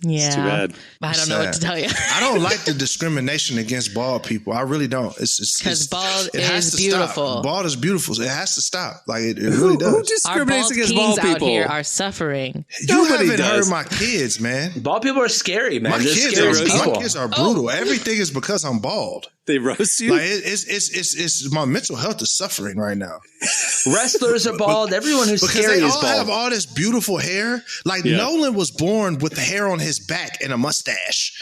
Yeah. It's too bad. I don't know what to tell you. I don't like the discrimination against bald people. I really don't. It's because bald is beautiful. Stop. Bald is beautiful. It has to stop. Like it really does. Who discriminates against bald people? Out here are suffering. You haven't heard my kids, man. Bald people are scary, man. My kids are brutal. Everything is because I'm bald. They roast you. Like it's my mental health is suffering right now. Wrestlers are bald. Everyone who's scary is bald. Because they all have all this beautiful hair. Like Nolan was born with the hair hair on his back and a mustache.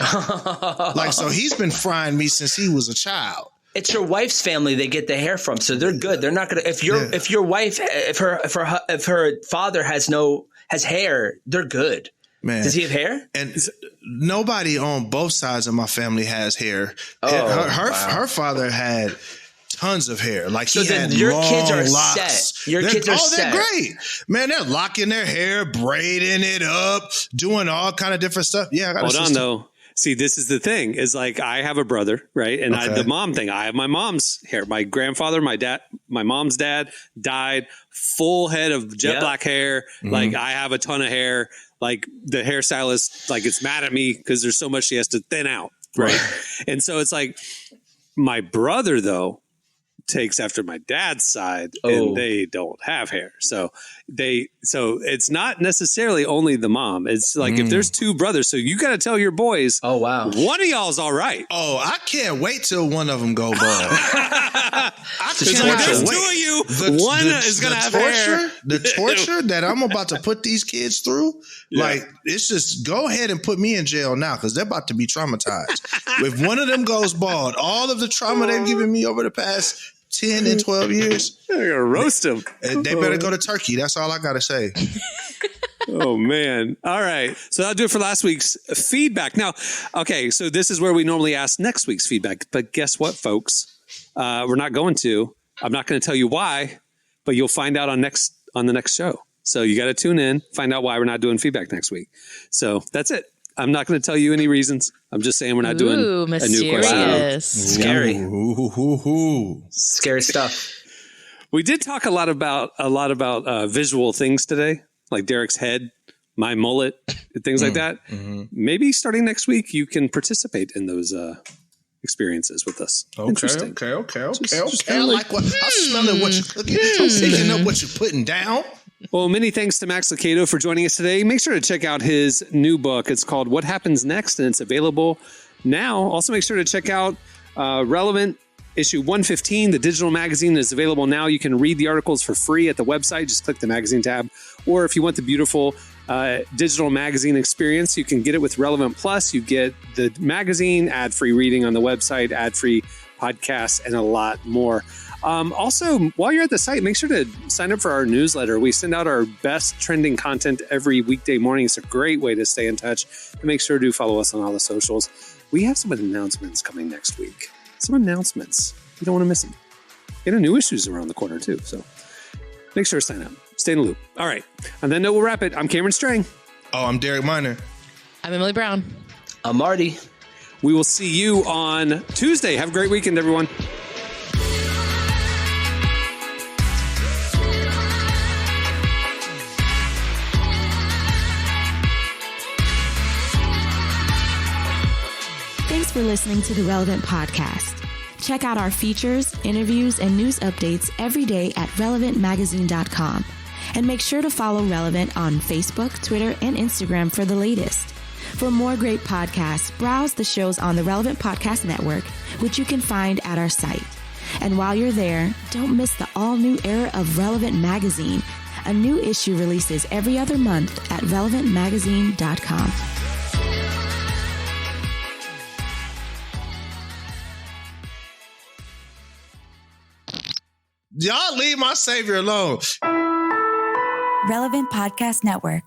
Like, so he's been frying me since he was a child. It's your wife's family they get the hair from, so they're good. They're not gonna if your wife if her father has hair, they're good. Man. Does he have hair? And nobody on both sides of my family has hair. Her father had tons of hair. Like, so he had your long kids are locks. set. Your kids are set. They're great. Man, they're locking their hair, braiding it up, doing all kind of different stuff. Yeah, I got Hold on, though. See, this is the thing, is like, I have a brother, right? And the mom thing, I have my mom's hair. My grandfather, my mom's dad died, full head of jet black hair. Mm-hmm. Like, I have a ton of hair. Like, the hairstylist, like, it's mad at me because there's so much she has to thin out, right? And so it's like, my brother, though, takes after my dad's side, and they don't have hair. So it's not necessarily only the mom. It's like, if there's two brothers, so you got to tell your boys, oh wow, one of y'all's all right. Oh, I can't wait till one of them go bald. I can't wait. There's two of you. One is going to have hair. The torture that I'm about to put these kids through, like, it's just, go ahead and put me in jail now, because they're about to be traumatized. If one of them goes bald, all of the trauma they've given me over the past 10 and 12 years. They're going to roast them. They better go to Turkey. That's all I got to say. Oh, man. All right. So that'll do it for last week's feedback. Now, okay, so this is where we normally ask next week's feedback. But guess what, folks? We're not going to. I'm not going to tell you why, but you'll find out on the next show. So you got to tune in, find out why we're not doing feedback next week. So that's it. I'm not going to tell you any reasons. I'm just saying we're not doing a new question. Wow. Scary. Scary stuff. We did talk a lot about visual things today, like Derek's head, my mullet, things like that. Mm-hmm. Maybe starting next week, you can participate in those experiences with us. Okay. I like what I'm smelling. What you're cooking. I'm picking up what you're putting down. Well, many thanks to Max Lucado for joining us today. Make sure to check out his new book. It's called What Happens Next, and it's available now. Also, make sure to check out Relevant issue 115. The digital magazine is available now. You can read the articles for free at the website. Just click the magazine tab. Or if you want the beautiful digital magazine experience, you can get it with Relevant Plus. You get the magazine, ad-free reading on the website, ad-free podcasts, and a lot more. Also, while you're at the site, make sure to sign up for our newsletter. We send out our best trending content every weekday morning. It's a great way to stay in touch. And make sure to follow us on all the socials. We have some announcements coming next week. Some announcements. You don't want to miss them. And a new issues around the corner, too. So make sure to sign up. Stay in the loop. All right. On that note, we'll wrap it. I'm Cameron Strang. Oh, I'm Derek Miner. I'm Emily Brown. I'm Marty. We will see you on Tuesday. Have a great weekend, everyone. Thanks for listening to the Relevant Podcast. Check out our features, interviews, and news updates every day at relevantmagazine.com. And make sure to follow Relevant on Facebook, Twitter, and Instagram for the latest. For more great podcasts, browse the shows on the Relevant Podcast Network, which you can find at our site. And while you're there, don't miss the all-new era of Relevant Magazine. A new issue releases every other month at relevantmagazine.com. Y'all leave my savior alone. Relevant Podcast Network.